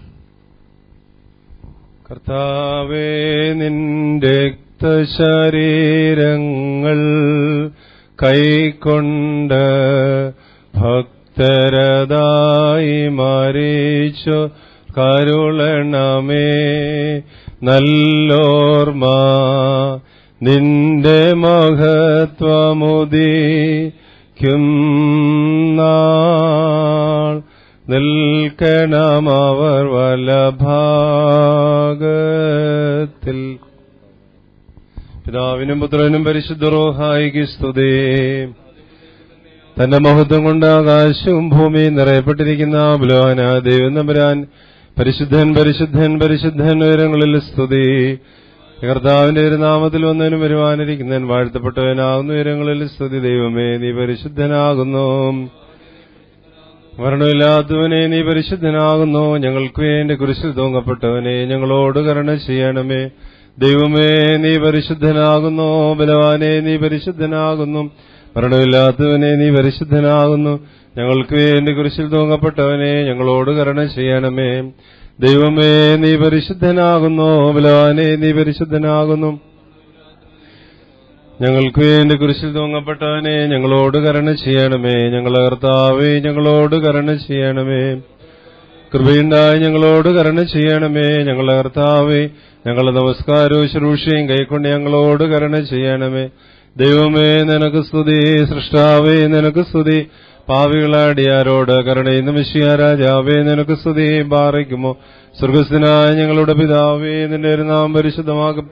കർത്താവേ, നിന്റെ രക്തശരീരങ്ങൾ കൈക്കൊണ്ട് ഭക്തരതായി മരിച്ചു കരുളണമേ. നല്ലോർമ്മ നിന്റെ മഹത്വമുദിക്കും നാൾ നിൽക്കണമവർ വലഭാഗത്തിൽ. പിതാവിനും പുത്രനും പരിശുദ്ധ റൂഹായിക്ക് സ്തുതി. തന്റെ മഹത്വം കൊണ്ട് ആകാശവും ഭൂമിയും നിറയപ്പെട്ടിരിക്കുന്ന ബലവാന ദൈവം തമ്പുരാൻ പരിശുദ്ധൻ പരിശുദ്ധൻ പരിശുദ്ധൻ ഉയരങ്ങളിൽ സ്തുതി. കർത്താവിന്റെ ഒരു നാമത്തിൽ വന്നതിനും വരുവാനിരിക്കുന്നവൻ വാഴ്ത്തപ്പെട്ടവനാകുന്നു. ഉയരങ്ങളിൽ സ്തുതി. ദൈവമേ, നീ പരിശുദ്ധനാകുന്നു. മരണമില്ലാത്തവനെ, നീ പരിശുദ്ധനാകുന്നു. ഞങ്ങൾക്ക് വേണ്ടി കുരിശിൽ തൂങ്ങപ്പെട്ടവനെ, ഞങ്ങളോട് കരുണ ചെയ്യണമേ. ദൈവമേ, നീ പരിശുദ്ധനാകുന്നു. ബലവാനെ, നീ പരിശുദ്ധനാകുന്നു. മരണമില്ലാത്തവനെ, നീ പരിശുദ്ധനാകുന്നു. ഞങ്ങൾക്ക് വേണ്ടി കുരിശിൽ തൂങ്ങപ്പെട്ടവനെ, ഞങ്ങളോട് കരുണ ചെയ്യണമേ. ദൈവമേ, നീ പരിശുദ്ധനാകുന്നു. ബലവാനെ, നീ പരിശുദ്ധനാകുന്നു. ഞങ്ങൾക്ക് വേണ്ടി കുരിശിൽ തൂങ്ങപ്പെട്ടവനെ, ഞങ്ങളോട് കരുണ ചെയ്യണമേ. ഞങ്ങളെ കർത്താവേ, ഞങ്ങളോട് കരുണ ചെയ്യണമേ. കൃപയുണ്ടായി ഞങ്ങളോട് കരുണ ചെയ്യണമേ. ഞങ്ങളെ കർത്താവേ, ഞങ്ങളുടെ നമസ്കാരവും ശുശ്രൂഷയും കൈക്കൊണ്ട് ഞങ്ങളോട് കരുണ ചെയ്യണമേ. ദൈവമേ, നിനക്ക് സ്തുതി. സൃഷ്ടാവേ, നിനക്ക് സ്തുതി. പാവികളാടിയാരോട് കരുണയുന്ന മിശിഹാ രാജാവേ, നിനക്ക് സ്തുതി. പാറിക്കുമോ സ്വർഗസ്ഥനായ ഞങ്ങളുടെ പിതാവേ, നിന്റെ ഒരു നാമം പരിശുദ്ധമാകും.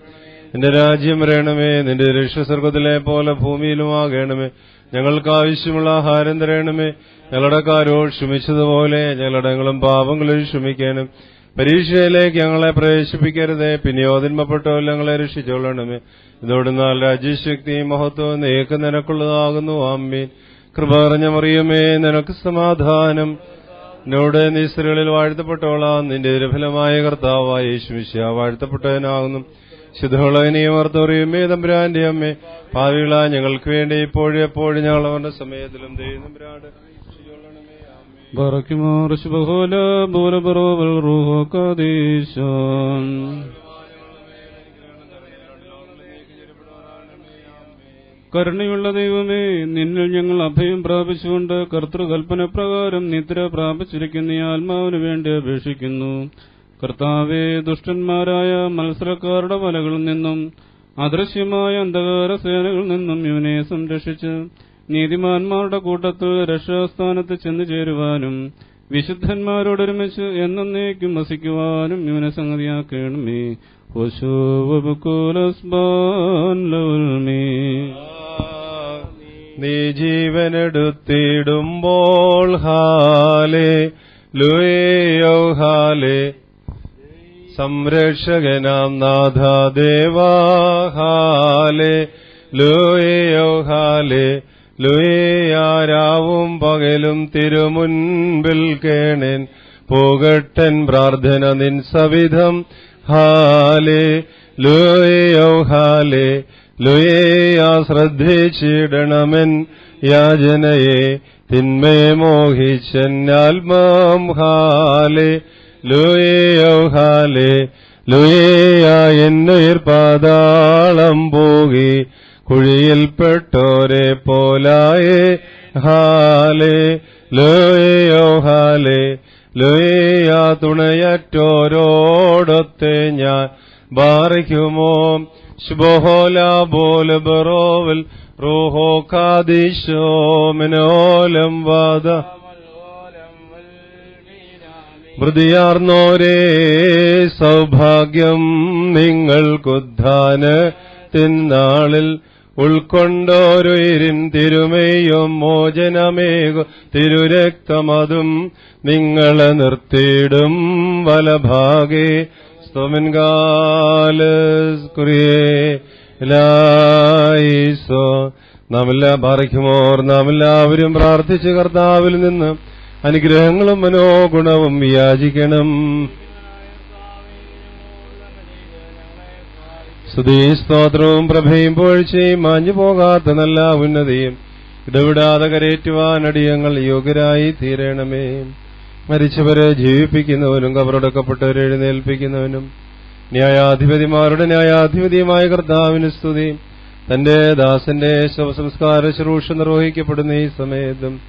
നിന്റെ രാജ്യം വരണമേ. നിന്റെ രക്ഷ സ്വർഗത്തിലെ പോലെ ഭൂമിയിലുമാകണമേ. ഞങ്ങൾക്ക് ആവശ്യമുള്ള ആഹാരം തരണമേ. ഞങ്ങളുടെ കാരോട് ക്ഷമിച്ചതുപോലെ ഞങ്ങളുടെ പാപങ്ങളിൽ ക്ഷമിക്കണം. പരീക്ഷയിലേക്ക് ഞങ്ങളെ പ്രവേശിപ്പിക്കരുതേ, പിന്നെയോ തിന്മപ്പെട്ടോ ഞങ്ങളെ രക്ഷിച്ചോളണമേ. ഇതോടുന്നാൽ രാജ്യശക്തിയും മഹത്വവും നീക്ക് നിനക്കുള്ളതാകുന്നു. ആമീൻ. കൃപ നിറഞ്ഞ മറിയമേ, നിനക്ക് സമാധാനം. എന്നോട് നീ സ്ത്രീകളിൽ വാഴ്ത്തപ്പെട്ടോളാം. നിന്റെ ഫലമായ കർത്താവായ യേശു മിശിഹാ വാഴ്ത്തപ്പെട്ടവനാകുന്നു. ശുദ്ധമുള്ളവനെയമർത്തോറിയുമേ, തമ്പുരാന്റെ അമ്മേ, പാവികളാ ഞങ്ങൾക്ക് വേണ്ടി ഇപ്പോഴും എപ്പോഴും ഞങ്ങൾ അവരുടെ സമയത്തിലും ദൈവം തമ്പുരാന്റെ കരുണയുള്ള ദൈവമേ, നിന്നിൽ ഞങ്ങൾ അഭയം പ്രാപിച്ചുകൊണ്ട് കർത്തൃകൽപ്പന പ്രകാരം നിദ്ര പ്രാപിച്ചിരിക്കുന്ന ആത്മാവിന് വേണ്ടി അപേക്ഷിക്കുന്നു. കർത്താവേ, ദുഷ്ടന്മാരായ മത്സരക്കാരുടെ വലകളിൽ നിന്നും അദൃശ്യമായ അന്ധകാര സേനകളിൽ നിന്നും ഇവനെ സംരക്ഷിച്ച് നീതിമാന്മാരുടെ കൂട്ടത്തിൽ രക്ഷാസ്ഥാനത്ത് ചെന്നു ചേരുവാനും വിശുദ്ധന്മാരോടൊരുമിച്ച് എന്നേക്കും വസിക്കുവാനും ഇവനെ സംഗതിയാക്കണമേ. നീ ജീവനെടുത്തിടുമ്പോൾ ഹാലേ ലൂയോ ഹാലേ, സംരക്ഷകനാം നാഥ ദേവാ ഹാലേ ലൂയോ ഹാലേ ലൂയാരാവും പകലും തിരുമുൻപിൽ കേണൻ പോകട്ടൻ പ്രാർത്ഥന നിൻ സവിധം ഹാലേ ലൂയോ ഹാലേ ലൂയാ ശ്രദ്ധിച്ചിടണമെൻ യാചനയെ തിന്മയെ മോഹിച്ചൻ ആത്മാം ഹാലേ ലൂയോ ഹാലേ ലൂയാ എന്നുയിർ പാതാളം പോകി കുഴിയിൽപ്പെട്ടോരെ പോലായേ ഹാലേ ലൂയോ ഹാലേ ലൂയാ തുണയറ്റോരോടൊത്തെ ഞാൻ ബാറിക്കുമോ ശുഭോല ബോല ബറോവൽ റൂഹോ കാദിശോ മിനോലം വാദ മൃതിയാർന്നോരേ സൗഭാഗ്യം നിങ്ങൾക്കുദ്ധാനത്തിന്നാളിൽ ഉൾക്കൊണ്ടോരുയിരിൻ തിരുമേയും മോചനമേകു തിരുരക്തമതും നിങ്ങളെ നിർത്തിയിടും വലഭാഗേ സ്തോമൻകാലസ് കുറിയേലായിസോ. നാം എല്ലാവരും പ്രാർത്ഥിച്ച് കർത്താവിൽ നിന്ന് അനുഗ്രഹങ്ങളും മനോഗുണവും യാചിക്കണം. സ്തുതി സ്തോത്രവും പ്രഭയും പുകഴ്ചയും മാഞ്ഞു പോകാത്ത നല്ല ഉന്നതിയും ഇടവിടാതെ കരേറ്റുവാൻ അടിയങ്ങൾ യോഗ്യരായി തീരണമേ. മരിച്ചവരെ ജീവിപ്പിക്കുന്നവനും കബറടക്കപ്പെട്ടവരെ എഴുന്നേൽപ്പിക്കുന്നവനും ന്യായാധിപതിമാരുടെ ന്യായാധിപതിയുമായ കർത്താവിന് സ്തുതി. തന്റെ ദാസന്റെ ശവസംസ്കാര ശുശ്രൂഷ നിർവഹിക്കപ്പെടുന്ന ഈ സമയത്തും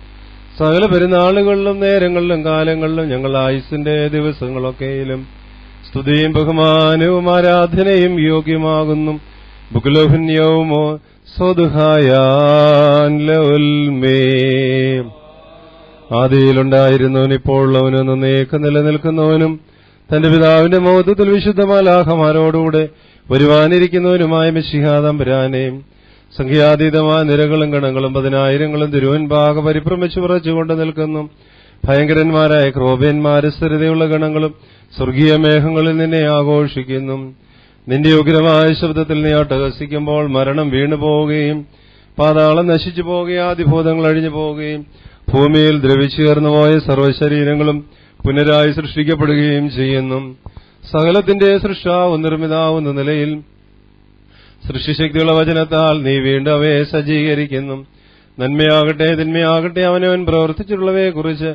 സകല പെരുന്നാളുകളിലും നേരങ്ങളിലും കാലങ്ങളിലും ഞങ്ങൾ ആയുസ്സിന്റെ ദിവസങ്ങളൊക്കെയിലും സ്തുതിയും ബഹുമാനവും ആരാധനയും യോഗ്യമാകുന്നു. ബുക്ലോഹന്യവുമോ സ്വദുഹായാൻമേ. ആദിയിലുണ്ടായിരുന്നവൻ ഇപ്പോഴുള്ളവനും നന്നേക്ക് നിലനിൽക്കുന്നവനും തന്റെ പിതാവിന്റെ മഹത്വത്തിൽ വിശുദ്ധ മാലാഖമാരോടുകൂടെ വരുവാനിരിക്കുന്നവനുമായ മിശിഹാ തമ്പുരാനെ, സംഖ്യാതീതമായ നിരകളും ഗണങ്ങളും പതിനായിരങ്ങളും തിരുവൻപാക പരിഭ്രമിച്ചു വിറച്ചുകൊണ്ട് നിൽക്കുന്നു. ഭയങ്കരന്മാരായ ക്രോപന്മാര് സ്ഥിരതയുള്ള ഗണങ്ങളും സ്വർഗീയ മേഘങ്ങളിൽ നിന്നെ ആഘോഷിക്കുന്നു. നിന്റെ ഉഗ്രമായ ശബ്ദത്തിൽ നീ അട്ടഹസിക്കുമ്പോൾ മരണം വീണുപോവുകയും പാതാളം നശിച്ചു പോവുകയും ആദിഭൂതങ്ങൾ അഴിഞ്ഞു പോവുകയും ഭൂമിയിൽ ദ്രവിച്ചുയർന്നു പോയ സർവ്വശരീരങ്ങളും പുനരായി സൃഷ്ടിക്കപ്പെടുകയും ചെയ്യുന്നു. സകലത്തിന്റെ സൃഷ്ടാവും നിർമ്മിതാവുന്ന നിലയിൽ സൃഷ്ടിശക്തിയുള്ള വചനത്താൽ നീ വീണ്ടും അവയെ സജ്ജീകരിക്കുന്നു. നന്മയാകട്ടെ തിന്മയാകട്ടെ അവനവൻ പ്രവർത്തിച്ചിട്ടുള്ളവയെക്കുറിച്ച്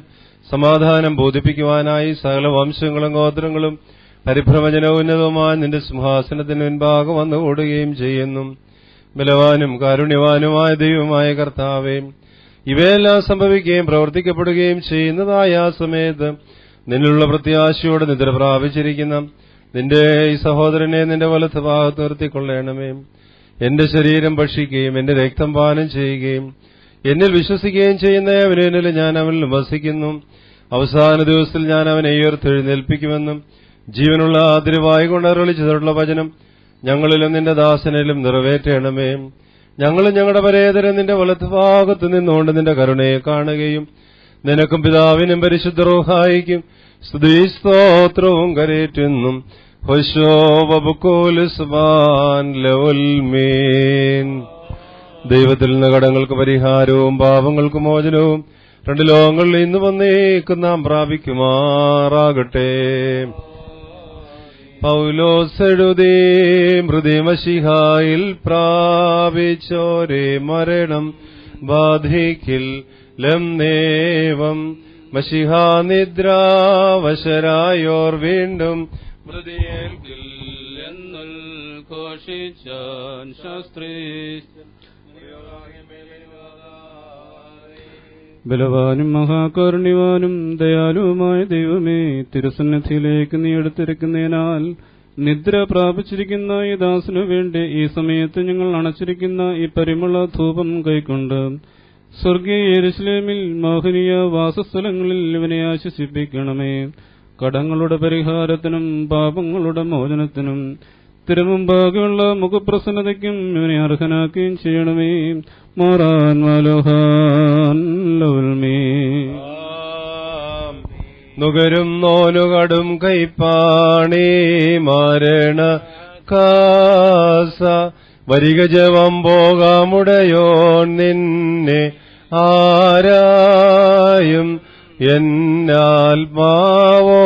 സമാധാനം ബോധിപ്പിക്കുവാനായി സകല വംശങ്ങളും ഗോത്രങ്ങളും പരിഭ്രമജനോന്നതവുമായ നിന്റെ സിംഹാസനത്തിന് മുൻപാകെ വന്നുകൂടുകയും ചെയ്യുന്നു. ബലവാനും കാരുണ്യവാനുമായ ദൈവമായ കർത്താവേ, ഇവയെല്ലാം സംഭവിക്കുകയും പ്രവർത്തിക്കപ്പെടുകയും ചെയ്യുന്നതായ ആ സമയത്ത് നിന്നുള്ള പ്രത്യാശയോടെ നിദ്ര പ്രാപിച്ചിരിക്കുന്ന നിന്റെ ഈ സഹോദരനെ നിന്റെ വലത്ത് ഭാഗത്ത് നിർത്തിക്കൊള്ളണമേ. എന്റെ ശരീരം ഭക്ഷിക്കുകയും എന്റെ രക്തം പാനം ചെയ്യുകയും എന്നിൽ വിശ്വസിക്കുകയും ചെയ്യുന്ന അവനിൽ ഞാൻ അവനിൽ വസിക്കുന്നു. അവസാന ദിവസത്തിൽ ഞാൻ അവനെ ഉയർത്തെഴുന്നേൽപ്പിക്കുമെന്നും ജീവനുള്ള അതിരുവായി കൊണ്ട് അരുളിച്ചതിലുള്ള വചനം ഞങ്ങളിലും നിന്റെ ദാസനിലും നിറവേറ്റണമേ. ഞങ്ങളും ഞങ്ങളുടെ പരേതരം നിന്റെ വലത്ത് ഭാഗത്ത് നിന്നുകൊണ്ട് നിന്റെ കരുണയെ കാണുകയും നിനക്കും പിതാവിനും പരിശുദ്ധ റൂഹായിക്കും സ്തുതി സ്തോത്രവും കരേറ്റുന്നു. ദൈവത്തിൽ നിന്ന് കടങ്ങൾക്ക് പരിഹാരവും പാപങ്ങൾക്ക് മോചനവും രണ്ട് ലോകങ്ങളിൽ ഇന്ന് വന്നേക്കും നാം പ്രാപിക്കുമാറാകട്ടെ. പൗലോസ് എഴുതി മൃതിമശിഹായിൽ പ്രാപിച്ചോരെ മരണം ബാധിക്കിൽ ലംനേവം മശിഹാ നിദ്രാവശരായോർ വീണ്ടും മൃതിയേൽക്കിൽ എന്നുഘോഷിച്ചാൻ ശാസ്ത്രീ. ബലവാനും മഹാകാരുണ്യവാനും ദയാലുവുമായ ദൈവമേ, തിരുസന്നിധിയിലേക്ക് നീ എടുത്തിരിക്കുന്നതിനാൽ നിദ്ര പ്രാപിച്ചിരിക്കുന്ന ഈ ദാസനു വേണ്ടി ഈ സമയത്ത് ഞങ്ങൾ അണച്ചിരിക്കുന്ന ഈ പരിമള ധൂപം കൈക്കൊണ്ട് സ്വർഗീയ യെരുശലേമിൽ മോഹനീയ വാസസ്ഥലങ്ങളിൽ ഇവനെ ആശ്വസിപ്പിക്കണമേ. കടങ്ങളുടെ പരിഹാരത്തിനും പാപങ്ങളുടെ മോചനത്തിനും തിരുമുമ്പാകെയുള്ള മുഖപ്രസന്നതയ്ക്കും ഇവനെ അർഹനാക്കുകയും ചെയ്യണമേ. മാറാൻ മലോഹാൻ ലൗൽമേ. നുകരും നോനുകടും കൈപ്പാണി മാരണ കാസ വരിക ജവം പോകാമുടയോൻ നിന്നെ ആരായും എന്നാൽമാവോ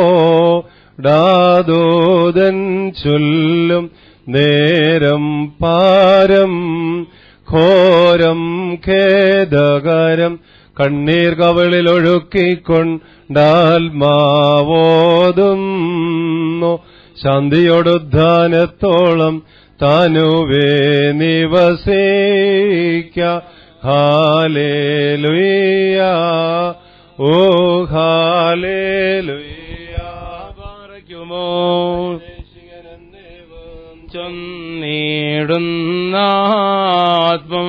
ഡാദോദൻ ചൊല്ലും നേരം പാരം ഘോരം ഖേദകരം കണ്ണീർ കവിളിലൊഴുക്കിക്കൊണ്ടാൽമാവോതുന്നു ശാന്തിയോടുദ്ധാനത്തോളം താനുവേ നിവസിക്ക. ഹാലേലുയ ഓ ഹാലേലുയ. പാറയ്ക്കുമോ ചൊന്നീടുന്നാത്മം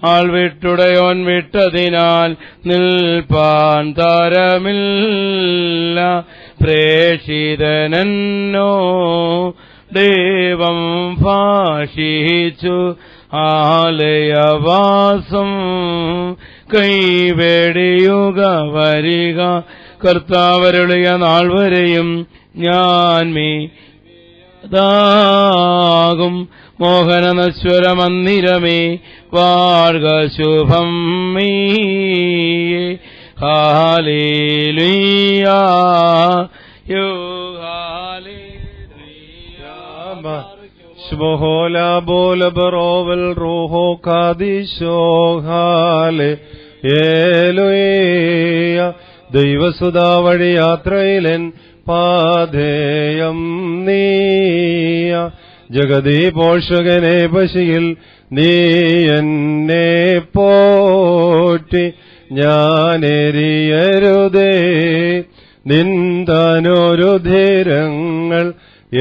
ആൾ വിട്ടുടയോൻ വിട്ടതിനാൽ നിൽപ്പാൻ തരമില്ല. പ്രേഷിതനോ ദൈവം ഭാഷിച്ചു ആലയവാസം കൈവേടിയുക വരിക. കർത്താവരുളിയ നാൾ വരെയും ഞാൻ ദാകും മോഹനനശ്വര മന്ദിരമേ വാഴ്ക ശുഭം മീയേ ഹാലേലുയാ യോ ഹാലേലുയാ ശുഭഹോല ബോല ബറോവൽ റൂഹോ കാദിശോ ഹാലേ ഏലുയ ദൈവസുതാ വഴി യാത്രയിലൻ പാധേയം നീയ ജഗതി പോഷകനെ പശിയിൽ നീ എന്നെ പോറ്റി ഞാനെരിയരുതേ നിന്താനോരുധിരങ്ങൾ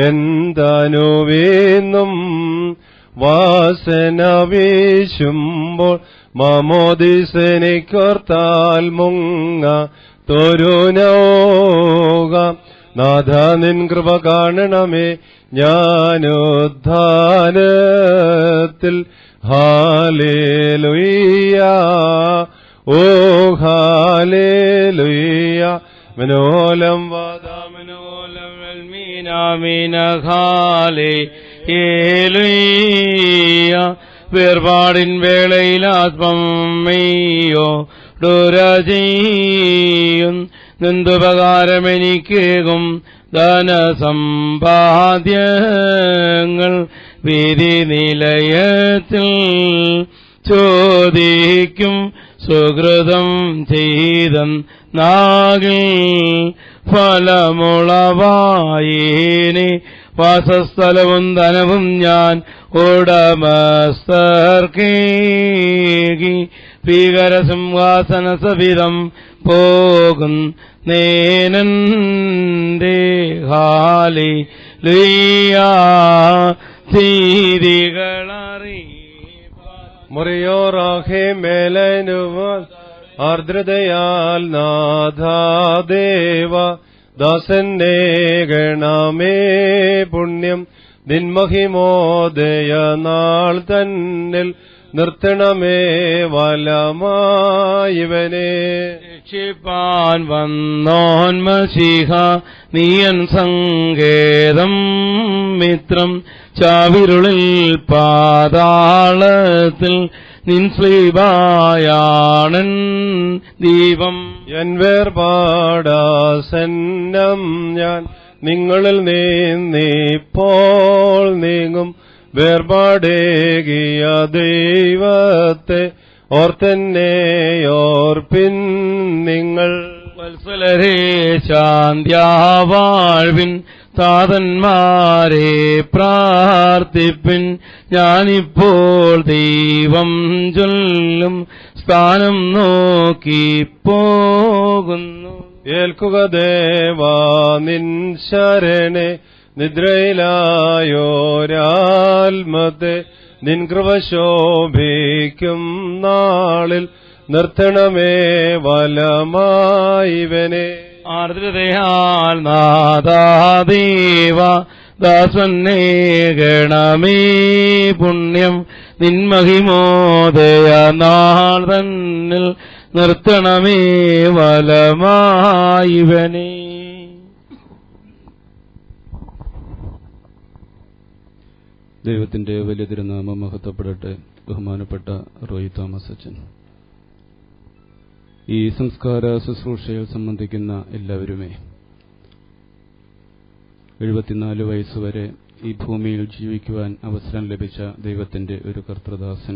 എന്താനുവീന്നും വാസന വീശുമ്പോൾ മാമോദിസനിക്കോർത്താൽ മുങ്ങ തൊരുനോക നാഥ നിൻ കൃപ കാണണമേ ഞാനുദ്ധാനത്തിൽ ഹാലേലുയ്യ ഓ ഹാലേലുയ്യ മനോലം വാദാമനോലം മീനാമീന ഹാലേലുയ്യ വേർപാടിൻ വേളയിൽ ആത്മം മെയ്യോ ഡുരജീയും നിന്തുപകാരമെനിക്കേകും ധനസമ്പാദ്യങ്ങൾ വിധി നിലയത്തിൽ ചോദിക്കും സുഹൃതം ചെയ്തം നാഗിൽ ഫലമുളവായേനെ വാസസ്ഥലവും ധനവും ഞാൻ ഉടമസ്ഥർക്കേകി ഭീകരസിംഹാസന സവിധം പോകും നേനന്റെ ഹാലി ലുയ്യാ തീരികളറി മുറിയോറാഹേ മേലനുവ ആർദ്രതയാൽ നാഥാദേവ ദാസന്നെ ഗണമേ പുണ്യം നിൻമഹിമോദയ നാൾ തന്നിൽ നിർത്തണമേ വലമായിവനെ രക്ഷിപ്പാൻ വന്നോന്മശിഹ നീയൻ സങ്കേതം മിത്രം ചാവിരുളിൽ പാതാളത്തിൽ നിൻ ശ്രീബായാണൻ ദീപം എൻ വേർപാടാസന്നം ഞാൻ നിങ്ങളിൽ നീന്നിപ്പോൾ നീങ്ങും വേർപാടേകിയ ദൈവത്തെ ഓർത്തെന്നെയോർപ്പിൻ നിങ്ങൾ വത്സലരേ ശാന്ത്യാവാഴ്വിൻ താതന്മാരെ പ്രാർത്ഥിപ്പിൻ ഞാനിപ്പോൾ ദൈവം ചൊല്ലും സ്ഥാനം നോക്കി പോകുന്നു ഏൽക്കുക ദേവാ നിൻ ശരണെ നിദ്രയിലായോരാത്മത്തെ നിൻ കൃപ ശോഭിക്കും നാളിൽ നിർത്തണമേ വലമായിവനെ ആർദ്രതയാൽ നാദാദേവ ദാസന്നെ ഗണമേ പുണ്യം നിൻമഹിമോദയ നാൾ തന്നിൽ നിർത്തണമേ വലമായിവനെ. ദൈവത്തിന്റെ വലിയ തിരുനാമം മഹത്വപ്പെടട്ടെ. ബഹുമാനപ്പെട്ട റോയി തോമസ് അച്ഛൻ, ഈ സംസ്കാര ശുശ്രൂഷയിൽ സംബന്ധിക്കുന്ന എല്ലാവരുമേ, 74 വയസ്സുവരെ ഈ ഭൂമിയിൽ ജീവിക്കുവാൻ അവസരം ലഭിച്ച ദൈവത്തിന്റെ ഒരു കർത്തൃദാസൻ,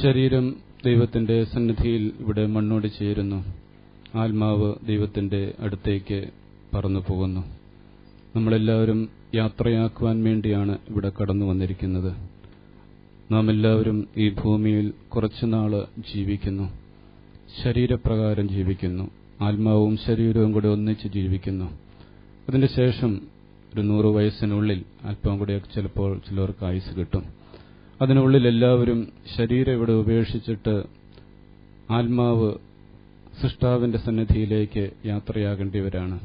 ശരീരം ദൈവത്തിന്റെ സന്നിധിയിൽ ഇവിടെ മണ്ണോട് ചേരുന്നു, ആത്മാവ് ദൈവത്തിന്റെ അടുത്തേക്ക് പറന്നു പോകുന്നു. നമ്മളെല്ലാവരും യാത്രയാക്കുവാൻ വേണ്ടിയാണ് ഇവിടെ കടന്നു വന്നിരിക്കുന്നത്. നാം എല്ലാവരും ഈ ഭൂമിയിൽ കുറച്ചുനാള് ജീവിക്കുന്നു, ശരീരപ്രകാരം ജീവിക്കുന്നു, ആത്മാവും ശരീരവും കൂടെ ഒന്നിച്ച് ജീവിക്കുന്നു. അതിന്റെ ശേഷം ഒരു 100 വയസ്സിനുള്ളിൽ അല്പം കൂടെ ചിലപ്പോൾ ചിലർക്ക് ആയുസ് കിട്ടും. അതിനുള്ളിൽ എല്ലാവരും ശരീരം ഇവിടെ ഉപേക്ഷിച്ചിട്ട് ആത്മാവ് സൃഷ്ടാവിന്റെ സന്നിധിയിലേക്ക് യാത്രയാകേണ്ടിവരാണ്.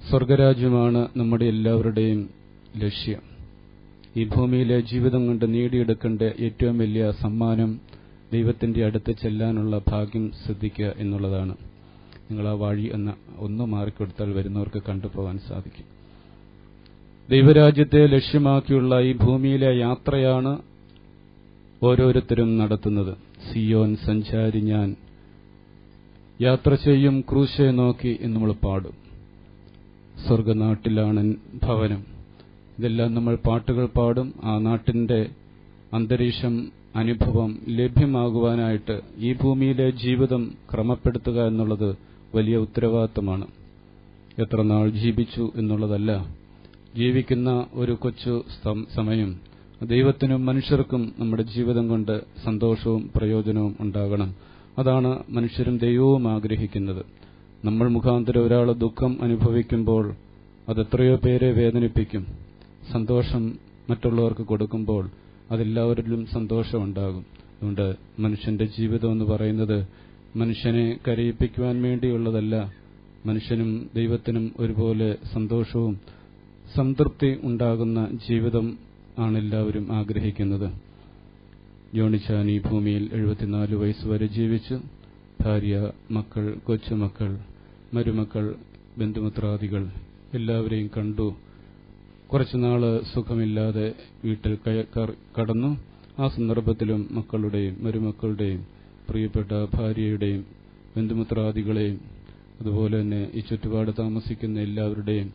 സ്വർഗരാജ്യമാണ് നമ്മുടെ എല്ലാവരുടെയും ലക്ഷ്യം. ഈ ഭൂമിയിലെ ജീവിതം കൊണ്ട് നേടിയെടുക്കേണ്ട ഏറ്റവും വലിയ സമ്മാനം ദൈവത്തിന്റെ അടുത്ത് ചെല്ലാനുള്ള ഭാഗ്യം സിദ്ധിക്കുക എന്നുള്ളതാണ്. നിങ്ങൾ ആ വഴി ഒന്ന് മാറിക്കൊടുത്താൽ വരുന്നവർക്ക് കണ്ടുപോകാൻ സാധിക്കും. ദൈവരാജ്യത്തെ ലക്ഷ്യമാക്കിയുള്ള ഈ ഭൂമിയിലെ യാത്രയാണ് ഓരോരുത്തരും നടത്തുന്നത്. സിയോൻ സഞ്ചാരി ഞാൻ യാത്ര ചെയ്യും ക്രൂശെ നോക്കി എന്ന് നമ്മൾ പാടും. സ്വർഗനാട്ടിലാണ് ഭവനം. ഇതെല്ലാം നമ്മൾ പാട്ടുകൾ പാടും. ആ നാട്ടിന്റെ അന്തരീക്ഷം അനുഭവം ലഭ്യമാകുവാനായിട്ട് ഈ ഭൂമിയിലെ ജീവിതം ക്രമപ്പെടുത്തുക എന്നുള്ളത് വലിയ ഉത്തരവാദിത്തമാണ്. എത്ര നാൾ ജീവിച്ചു എന്നുള്ളതല്ല, ജീവിക്കുന്ന ഒരു കൊച്ചു സമയം ദൈവത്തിനും മനുഷ്യർക്കും നമ്മുടെ ജീവിതം കൊണ്ട് സന്തോഷവും പ്രയോജനവും ഉണ്ടാകണം. അതാണ് മനുഷ്യരും ദൈവവും ആഗ്രഹിക്കുന്നത്. നമ്മൾ മുഖാന്തരം ഒരാൾ ദുഃഖം അനുഭവിക്കുമ്പോൾ അതെത്രയോ പേരെ വേദനിപ്പിക്കും. സന്തോഷം മറ്റുള്ളവർക്ക് കൊടുക്കുമ്പോൾ അതെല്ലാവരിലും സന്തോഷമുണ്ടാകും. അതുകൊണ്ട് മനുഷ്യന്റെ ജീവിതം എന്ന് പറയുന്നത് മനുഷ്യനെ കരയിപ്പിക്കുവാൻ വേണ്ടിയുള്ളതല്ല, മനുഷ്യനും ദൈവത്തിനും ഒരുപോലെ സന്തോഷവും സംതൃപ്തി ഉണ്ടാകുന്ന ജീവിതം ആണ് എല്ലാവരും ആഗ്രഹിക്കുന്നത്. ജോണിച്ചാൻ ഈ ഭൂമിയിൽ 74 വയസ്സുവരെ ജീവിച്ചു. ഭാര്യ, മക്കൾ, കൊച്ചുമക്കൾ, മരുമക്കൾ, ബന്ധുമിത്രാദികൾ എല്ലാവരെയും കണ്ടു. കുറച്ചുനാള് സുഖമില്ലാതെ വീട്ടിൽ കടന്നു. ആ സന്ദർഭത്തിലും മക്കളുടെയും മരുമക്കളുടെയും പ്രിയപ്പെട്ട ഭാര്യയുടെയും ബന്ധുമിത്രാദികളെയും അതുപോലെ തന്നെ ഈ ചുറ്റുപാട് താമസിക്കുന്ന എല്ലാവരുടെയും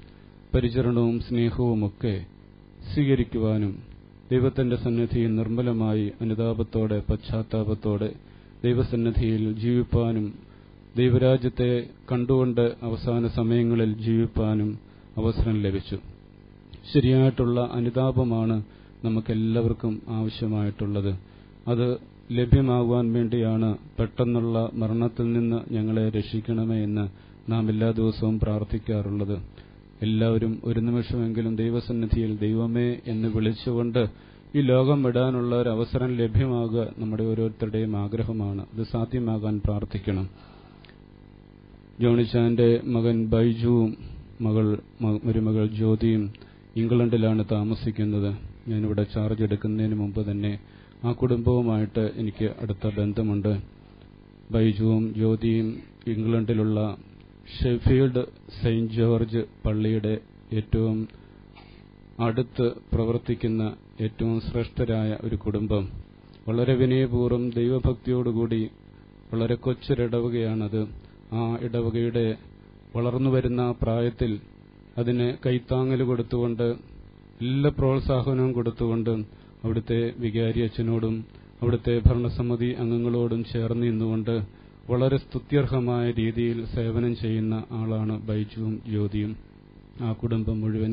പരിചരണവും സ്നേഹവുമൊക്കെ സ്വീകരിക്കുവാനും ദൈവത്തിന്റെ സന്നിധിയിൽ നിർമ്മലമായി അനുതാപത്തോടെ പശ്ചാത്താപത്തോടെ ദൈവസന്നിധിയിൽ ജീവിപ്പാനും ദൈവരാജ്യത്തെ കണ്ടുകൊണ്ട് അവസാന സമയങ്ങളിൽ ജീവിപ്പാനും അവസരം ലഭിച്ചു. ശരിയായിട്ടുള്ള അനുതാപമാണ് നമുക്കെല്ലാവർക്കും ആവശ്യമായിട്ടുള്ളത്. അത് ലഭ്യമാകുവാൻ വേണ്ടിയാണ് പെട്ടെന്നുള്ള മരണത്തിൽ നിന്ന് ഞങ്ങളെ രക്ഷിക്കണമേ എന്ന് നാം എല്ലാ ദിവസവും പ്രാർത്ഥിക്കാറുള്ളത്. എല്ലാവരും ഒരു നിമിഷമെങ്കിലും ദൈവസന്നിധിയിൽ ദൈവമേ എന്ന് വിളിച്ചുകൊണ്ട് ഈ ലോകം വിടാനുള്ള ഒരു അവസരം ലഭ്യമാകുക നമ്മുടെ ഓരോരുത്തരുടെയും ആഗ്രഹമാണ്. ഇത് സാധ്യമാകാൻ പ്രാർത്ഥിക്കണം. ജോണിച്ചാന്റെ മകൻ ബൈജുവും മരുമകൾ ജ്യോതിയും ഇംഗ്ലണ്ടിലാണ് താമസിക്കുന്നത്. ഞാനിവിടെ ചാർജ് എടുക്കുന്നതിന് മുമ്പ് തന്നെ ആ കുടുംബവുമായിട്ട് എനിക്ക് അടുത്ത ബന്ധമുണ്ട്. ബൈജുവും ജ്യോതിയും ഇംഗ്ലണ്ടിലുള്ള ഷെഫീൽഡ് സെയിന്റ് ജോർജ് പള്ളിയുടെ ഏറ്റവും അടുത്ത് പ്രവർത്തിക്കുന്ന ഏറ്റവും ശ്രേഷ്ഠരായ ഒരു കുടുംബം. വളരെ വിനയപൂർവ്വം ദൈവഭക്തിയോടുകൂടി വളരെ കൊച്ചൊരിടവകയാണത്. ആ ഇടവകയുടെ വളർന്നുവരുന്ന പ്രായത്തിൽ അതിന് കൈത്താങ്ങൽ കൊടുത്തുകൊണ്ട് എല്ലാ പ്രോത്സാഹനവും കൊടുത്തുകൊണ്ട് അവിടുത്തെ വികാരി അച്ഛനോടും അവിടുത്തെ ഭരണസമിതി അംഗങ്ങളോടും ചേർന്ന് നിന്നുകൊണ്ട് വളരെ സ്തുത്യർഹമായ രീതിയിൽ സേവനം ചെയ്യുന്ന ആളാണ് ബൈജുവും ജ്യോതിയും. ആ കുടുംബം മുഴുവൻ,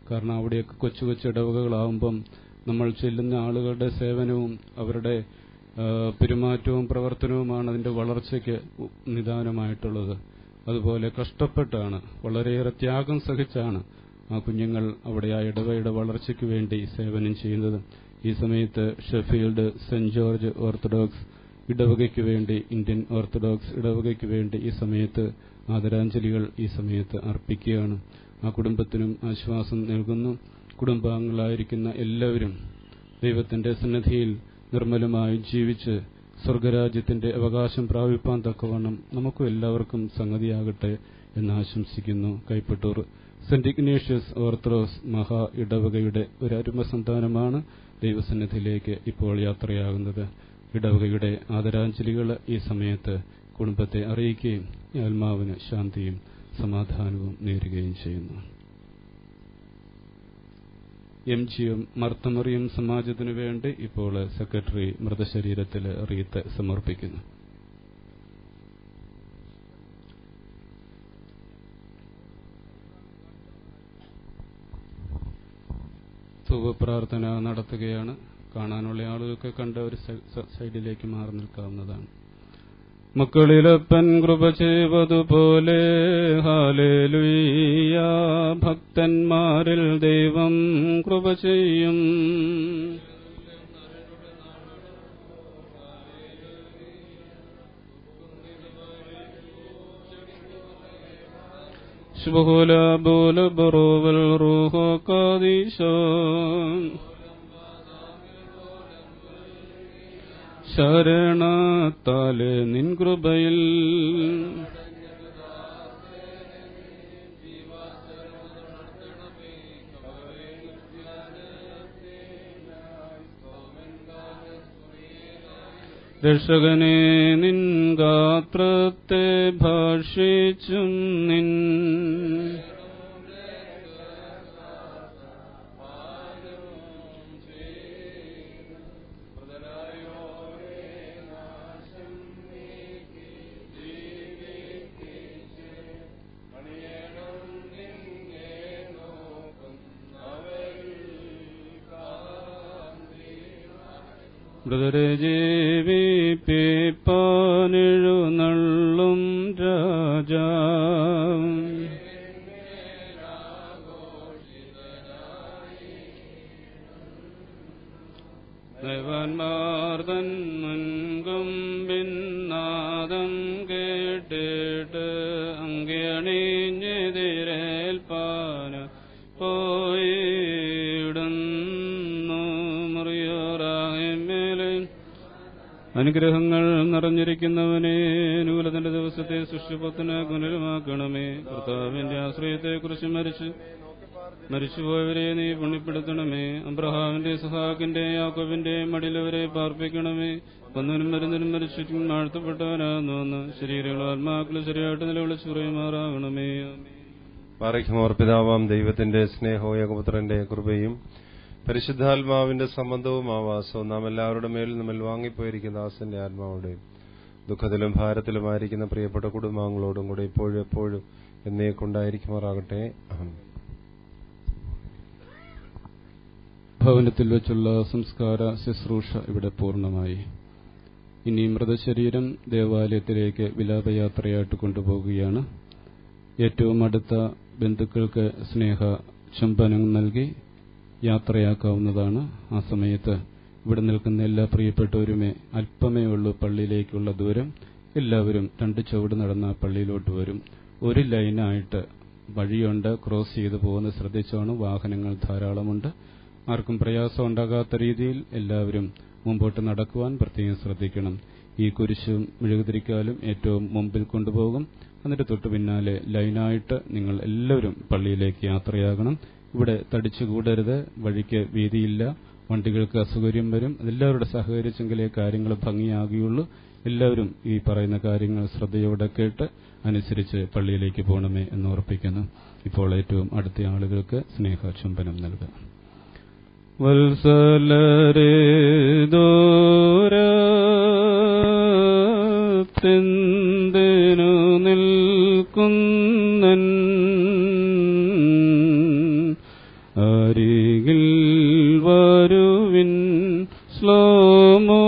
കാരണം അവിടെയൊക്കെ കൊച്ചു കൊച്ചു ഇടവകകളാവുമ്പം നമ്മൾ ചെല്ലുന്ന ആളുകളുടെ സേവനവും അവരുടെ പെരുമാറ്റവും പ്രവർത്തനവുമാണ് അതിന്റെ വളർച്ചയ്ക്ക് നിദാനമായിട്ടുള്ളത്. അതുപോലെ കഷ്ടപ്പെട്ടാണ്, വളരെയേറെ ത്യാഗം സഹിച്ചാണ് ആ കുഞ്ഞുങ്ങൾ അവിടെ ആ ഇടവയുടെ വളർച്ചയ്ക്ക് വേണ്ടി സേവനം ചെയ്യുന്നത്. ഈ സമയത്ത് ഷെഫീൽഡ് സെന്റ് ജോർജ് ഓർത്തഡോക്സ് ഇടവകയ്ക്ക് വേണ്ടി, ഇന്ത്യൻ ഓർത്തഡോക്സ് ഇടവകയ്ക്ക് വേണ്ടി ഈ സമയത്ത് ആദരാഞ്ജലികൾ ഈ സമയത്ത് അർപ്പിക്കുകയാണ്. ആ കുടുംബത്തിനും ആശ്വാസം നൽകുന്നു. കുടുംബാംഗങ്ങളായിരിക്കുന്ന എല്ലാവരും ദൈവത്തിന്റെ സന്നിധിയിൽ നിർമ്മലമായി ജീവിച്ച് സ്വർഗരാജ്യത്തിന്റെ അവകാശം പ്രാപിപ്പാൻ തക്കവണ്ണം നമുക്കും എല്ലാവർക്കും സംഗതിയാകട്ടെ എന്ന് ആശംസിക്കുന്നു. കൈപ്പട്ടൂർ സെന്റ് ഇഗ്നേഷ്യസ് ഓർത്തഡോക്സ് മഹാ ഇടവകയുടെ ഒരു അരുമ സന്താനമാണ് ദൈവസന്നിധിയിലേക്ക് ഇപ്പോൾ യാത്രയാകുന്നത്. ഇടവകയുടെ ആദരാഞ്ജലികൾ ഈ സമയത്ത് കുടുംബത്തെ അറിയിക്കുകയും ആത്മാവിന് ശാന്തിയും സമാധാനവും നേരുകയും ചെയ്യുന്നു. MGM മർത്തമറിയം സമാജത്തിനു വേണ്ടി ഇപ്പോൾ സെക്രട്ടറി മൃതശരീരത്തിൽ റീത്ത് സമർപ്പിക്കുന്നു. ധൂപപ്രാർത്ഥന നടത്തുകയാണ്. കാണാനുള്ള ആളുകൾക്ക് കണ്ട ഒരു സൈഡിലേക്ക് മാറി നിൽക്കാവുന്നതാണ്. മക്കളിലപ്പൻ കൃപ ചെയ്വതുപോലെ ഹല്ലേലൂയ, ഭക്തന്മാരിൽ ദൈവം കൃപ ചെയ്യും. ശുഭഹുല ബോല ബറോവൽ റൂഹോ കാദീശോ, ശരണത്താലെ നിൻ കൃപയിൽ രക്ഷകനെ നിൻ ഗാത്രത്തെ ഭാഷിച്ചും നിൻ മൃതരെ ജീവിപ്പിപ്പാനെഴുന്നള്ളും രാജാ ദേവന്മാർതൻ മുൻകൊമ്പിന്നാദം കേട്ടിട്ട് അങ്കിയണിഞ്ഞെതിരേൽപ്പാന പോയിടുന്നു മുറിയോറായ്മേലെ അനുഗ്രഹങ്ങൾ നിറഞ്ഞിരിക്കുന്നവനെ നൂലത്തിന്റെ ദിവസത്തെ സൃഷ്ടിപ്പത്തിന് ഗുണമാക്കണമേ. കർത്താവിന്റെ ആശ്രയത്തെക്കുറിച്ച് മരിച്ചുപോയവരെ നീ പുണ്യപ്പെടുത്തണമേ. അബ്രഹാമിന്റെ ഇസ്ഹാക്കിന്റെ യാക്കോബിന്റെ മടിലവരെ പാർപ്പിക്കണമേ. വന്നവനും മരുന്നനും മരിച്ചിട്ടും വാഴ്ത്തപ്പെട്ടവനാകുന്നുവെന്ന് ശരീരങ്ങളും ആത്മാക്കളും ശരിയായിട്ട് നിലവിളിച്ചു പറയുമാറാകണമേ. പാറയ്ക്കുമോർ പിതാവാം ദൈവത്തിന്റെ സ്നേഹവും ഏകപുത്രന്റെ കൃപയും പരിശുദ്ധാത്മാവിന്റെ സംബന്ധവും ആവാസവും നാം എല്ലാവരുടെ മേലും നമ്മൾ വാങ്ങിപ്പോയിരിക്കുന്ന ദാസന്റെ ആത്മാവുടെയും ദുഃഖത്തിലും ഭാരത്തിലുമായിരിക്കുന്ന പ്രിയപ്പെട്ട കുടുംബാംഗങ്ങളോടും കൂടെ ഇപ്പോഴും എപ്പോഴും എന്നേക്കുണ്ടായിരിക്കുമാറാകട്ടെ. ഭവനത്തിൽ വെച്ചുള്ള സംസ്കാര ശുശ്രൂഷ ഇവിടെ പൂർണ്ണമായി. ഇനി മൃതശരീരം ദേവാലയത്തിലേക്ക് വിലാപയാത്രയായിട്ട് കൊണ്ടുപോകുകയാണ്. ഏറ്റവും അടുത്ത ബന്ധുക്കൾക്ക് സ്നേഹ ചുംബനം നൽകി യാത്രയാക്കാവുന്നതാണ്. ആ സമയത്ത് ഇവിടെ നിൽക്കുന്ന എല്ലാ പ്രിയപ്പെട്ടവരുമേ അല്പമേ ഉള്ളൂ പള്ളിയിലേക്കുള്ള ദൂരം. എല്ലാവരും 2 ചുവട് നടന്ന പള്ളിയിലോട്ട് വരും. ഒരു ലൈനായിട്ട് വഴിയുണ്ട്, ക്രോസ് ചെയ്തു പോകുന്ന ശ്രദ്ധിച്ചോണം. വാഹനങ്ങൾ ധാരാളമുണ്ട്. ആർക്കും പ്രയാസം ഉണ്ടാകാത്ത രീതിയിൽ എല്ലാവരും മുമ്പോട്ട് നടക്കുവാൻ പ്രത്യേകം ശ്രദ്ധിക്കണം. ഈ കുരിശും മെഴുകുതിരിക്കാലും ഏറ്റവും മുമ്പിൽ കൊണ്ടുപോകും. എന്നിട്ട് തൊട്ടു പിന്നാലെ ലൈനായിട്ട് നിങ്ങൾ എല്ലാവരും പള്ളിയിലേക്ക് യാത്രയാകണം. ഇവിടെ തടിച്ചുകൂടരുത്. വഴിക്ക് വീതിയില്ല, വണ്ടികൾക്ക് അസൗകര്യം വരും. അതെല്ലാവരുടെ സഹകരിച്ചെങ്കിലേ കാര്യങ്ങൾ ഭംഗിയാകുകയുള്ളൂ. എല്ലാവരും ഈ പറയുന്ന കാര്യങ്ങൾ ശ്രദ്ധയോടെ കേട്ട് അനുസരിച്ച് പള്ളിയിലേക്ക് പോകണമേ എന്ന് ഓർപ്പിക്കുന്നു. ഇപ്പോൾ ഏറ്റവും അടുത്ത ആളുകൾക്ക് സ്നേഹചുംബനം നൽകുക. വത്സലരേ ദൂരത്തെന്തിനു നിൽക്കുന്നൻ അരികിൽ വരുവിൻ ശ്ലോമോ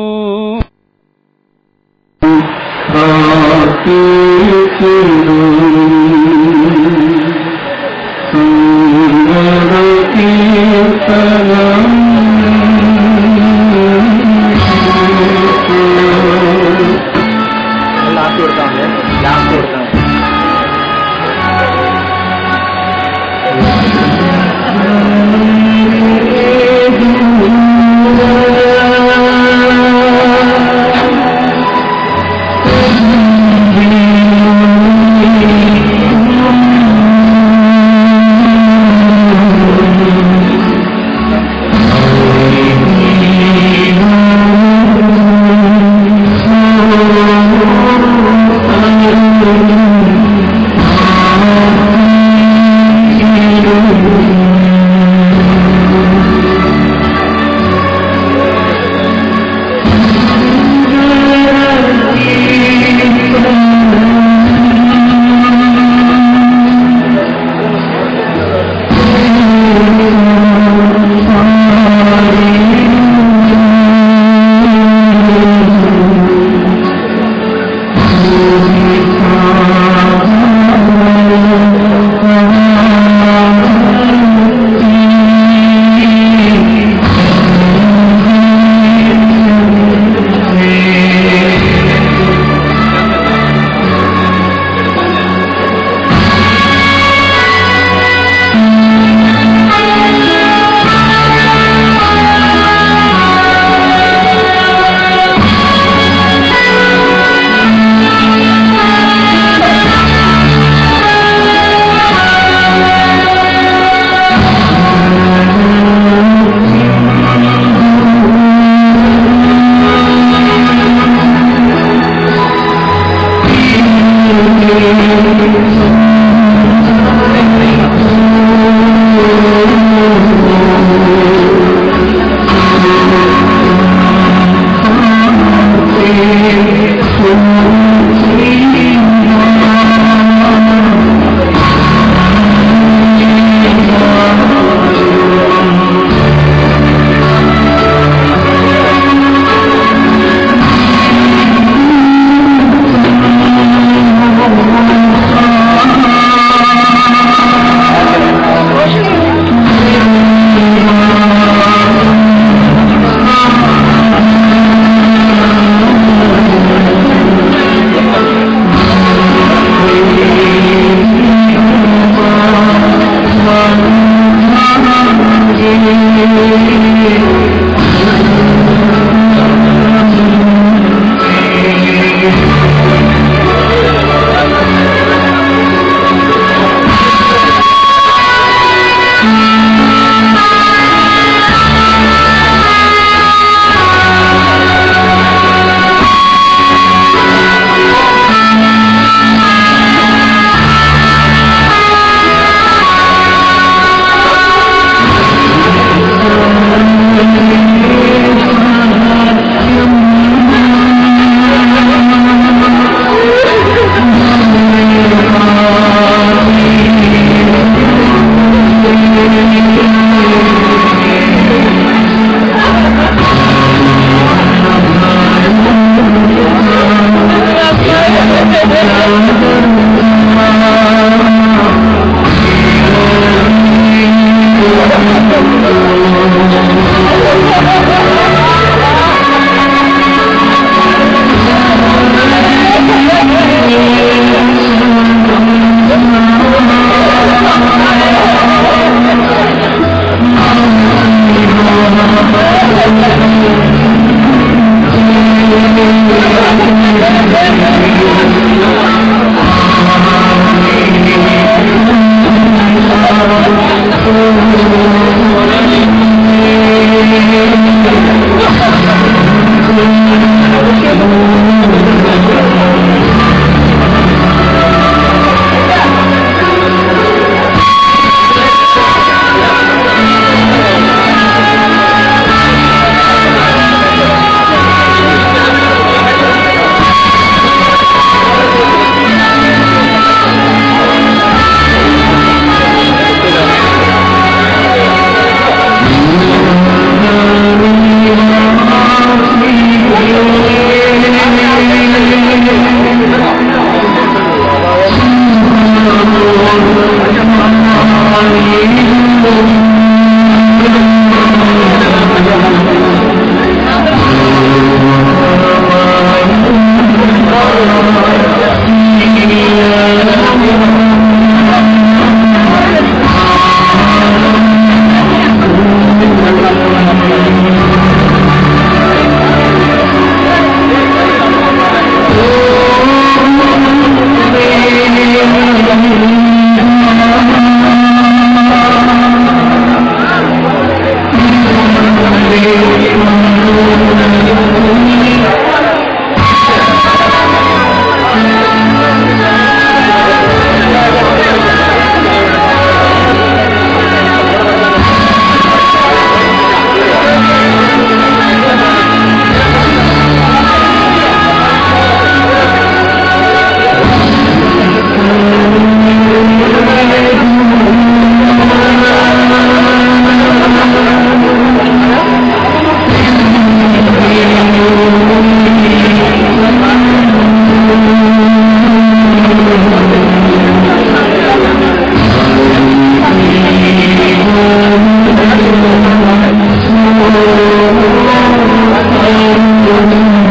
Thank you.